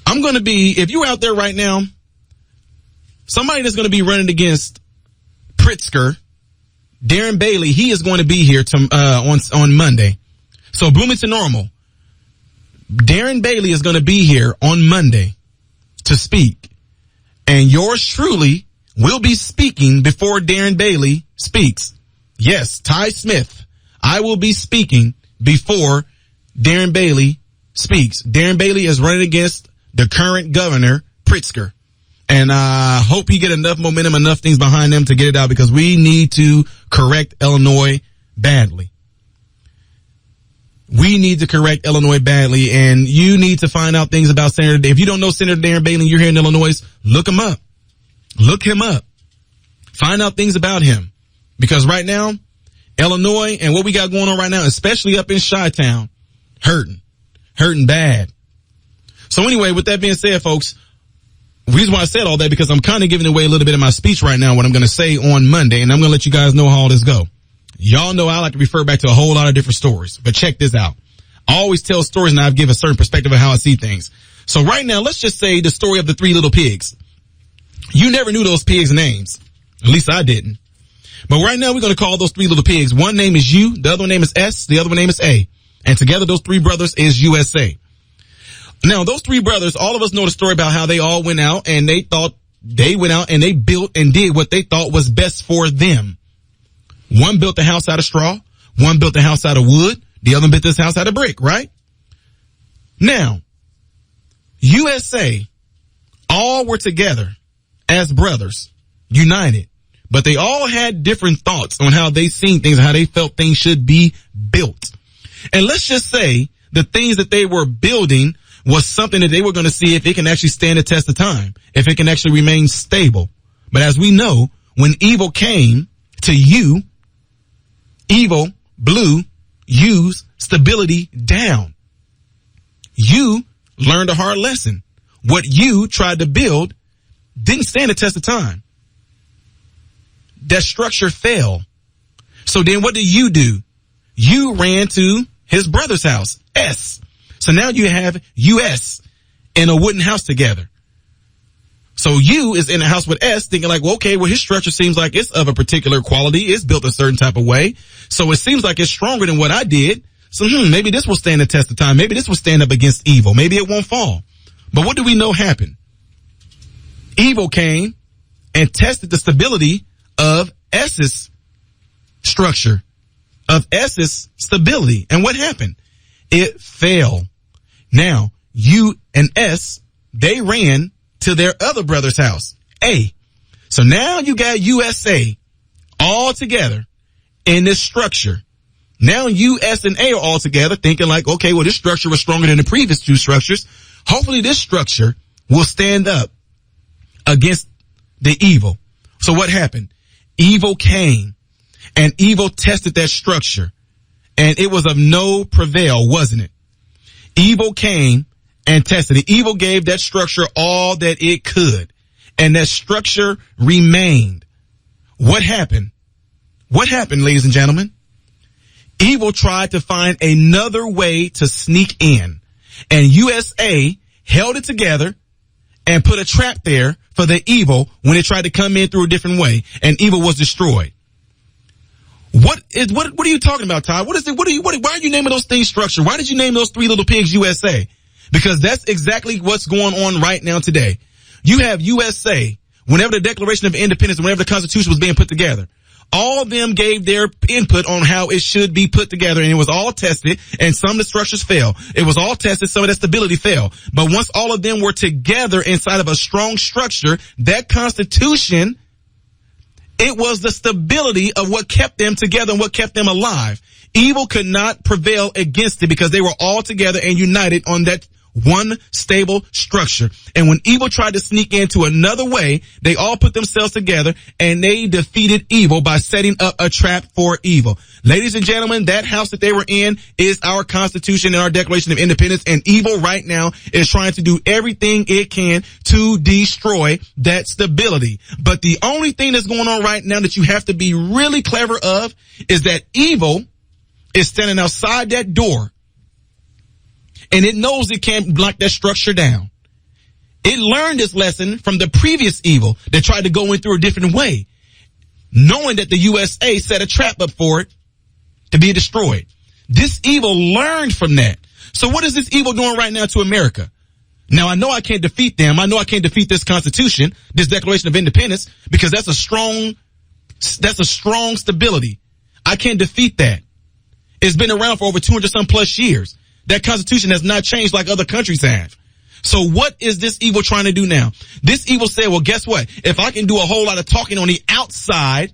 I'm going to be, if you're out there right now, somebody that's going to be running against Pritzker, Darren Bailey, he is going to be here on Monday. So Bloomington Normal, Darren Bailey is going to be here on Monday to speak. And yours truly will be speaking before Darren Bailey speaks. Yes, Ty Smith. I will be speaking before Darren Bailey speaks. Darren Bailey is running against the current governor, Pritzker. And I hope he get enough momentum, enough things behind them to get it out, because we need to correct Illinois badly. We need to correct Illinois badly, and you need to find out things about Senator. If you don't know Senator Darren Bailey, you're here in Illinois, look him up. Look him up. Find out things about him. Because right now, Illinois and what we got going on right now, especially up in Chi-Town, hurting bad. So anyway, with that being said, folks, the reason why I said all that, because I'm kind of giving away a little bit of my speech right now, what I'm going to say on Monday, and I'm going to let you guys know how all this go. Y'all know I like to refer back to a whole lot of different stories, but check this out. I always tell stories and I give a certain perspective of how I see things. So right now, let's just say the story of the 3 little pigs. You never knew those pigs' names. At least I didn't. But right now, we're going to call those 3 little pigs. One name is U, the other one name is S, the other one name is A. And together, those 3 brothers is USA. Now, those 3 brothers, all of us know the story about how they all went out and they built and did what they thought was best for them. One built the house out of straw. One built the house out of wood. The other one built this house out of brick, right? Now, USA, all were together as brothers, united, but they all had different thoughts on how they seen things and how they felt things should be built. And let's just say the things that they were building was something that they were going to see if it can actually stand the test of time, if it can actually remain stable. But as we know, when evil came to you, evil blew U's stability down. You learned a hard lesson. What you tried to build didn't stand the test of time. That structure fell. So then what did you do? You ran to his brother's house, S. So now you have US in a wooden house together. So U is in a house with S thinking like, well, okay, well, his structure seems like it's of a particular quality. It's built a certain type of way. So it seems like it's stronger than what I did. So maybe this will stand the test of time. Maybe this will stand up against evil. Maybe it won't fall. But what do we know happened? Evil came and tested the stability of S's structure, of S's stability. And what happened? It fell. Now, U and S, they ran to their other brother's house, A. So now you got USA all together in this structure. Now US and A are all together thinking like, okay, well, this structure was stronger than the previous 2 structures. Hopefully this structure will stand up against the evil. So what happened? Evil came and evil tested that structure and it was of no prevail, wasn't it? Evil came and tested it. Evil gave that structure all that it could and that structure remained. What happened? What happened, ladies and gentlemen? Evil tried to find another way to sneak in and USA held it together and put a trap there for the evil when it tried to come in through a different way and evil was destroyed. What are you talking about, Todd? Why are you naming those things structure? Why did you name those 3 little pigs USA? Because that's exactly what's going on right now today. You have USA, whenever the Declaration of Independence, whenever the Constitution was being put together, all of them gave their input on how it should be put together, and it was all tested, and some of the structures fell. It was all tested, some of that stability fell. But once all of them were together inside of a strong structure, that Constitution, it was the stability of what kept them together and what kept them alive. Evil could not prevail against it because they were all together and united on that one stable structure. And when evil tried to sneak into another way, they all put themselves together and they defeated evil by setting up a trap for evil. Ladies and gentlemen, that house that they were in is our Constitution and our Declaration of Independence, and evil right now is trying to do everything it can to destroy that stability. But the only thing that's going on right now that you have to be really clever of is that evil is standing outside that door. And it knows it can't block that structure down. It learned this lesson from the previous evil that tried to go in through a different way, knowing that the USA set a trap up for it to be destroyed. This evil learned from that. So what is this evil doing right now to America? Now, I know I can't defeat them. I know I can't defeat this Constitution, this Declaration of Independence, because that's a strong stability. I can't defeat that. It's been around for over 200 some plus years. That Constitution has not changed like other countries have. So what is this evil trying to do now? This evil said, well, guess what? If I can do a whole lot of talking on the outside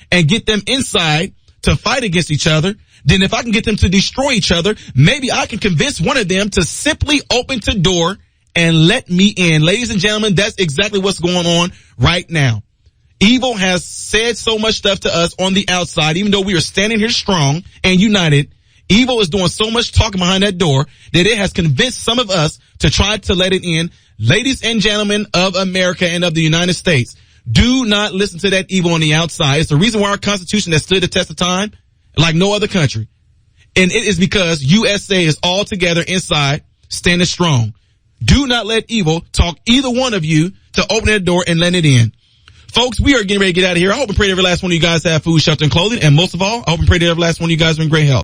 and get them inside to fight against each other, then if I can get them to destroy each other, maybe I can convince one of them to simply open the door and let me in. Ladies and gentlemen, that's exactly what's going on right now. Evil has said so much stuff to us on the outside, even though we are standing here strong and united. Evil is doing so much talking behind that door that it has convinced some of us to try to let it in. Ladies and gentlemen of America and of the United States, do not listen to that evil on the outside. It's the reason why our Constitution has stood the test of time like no other country. And it is because USA is all together inside, standing strong. Do not let evil talk either one of you to open that door and let it in. Folks, we are getting ready to get out of here. I hope and pray that every last one of you guys have food, shelter, and clothing. And most of all, I hope and pray that every last one of you guys are in great health.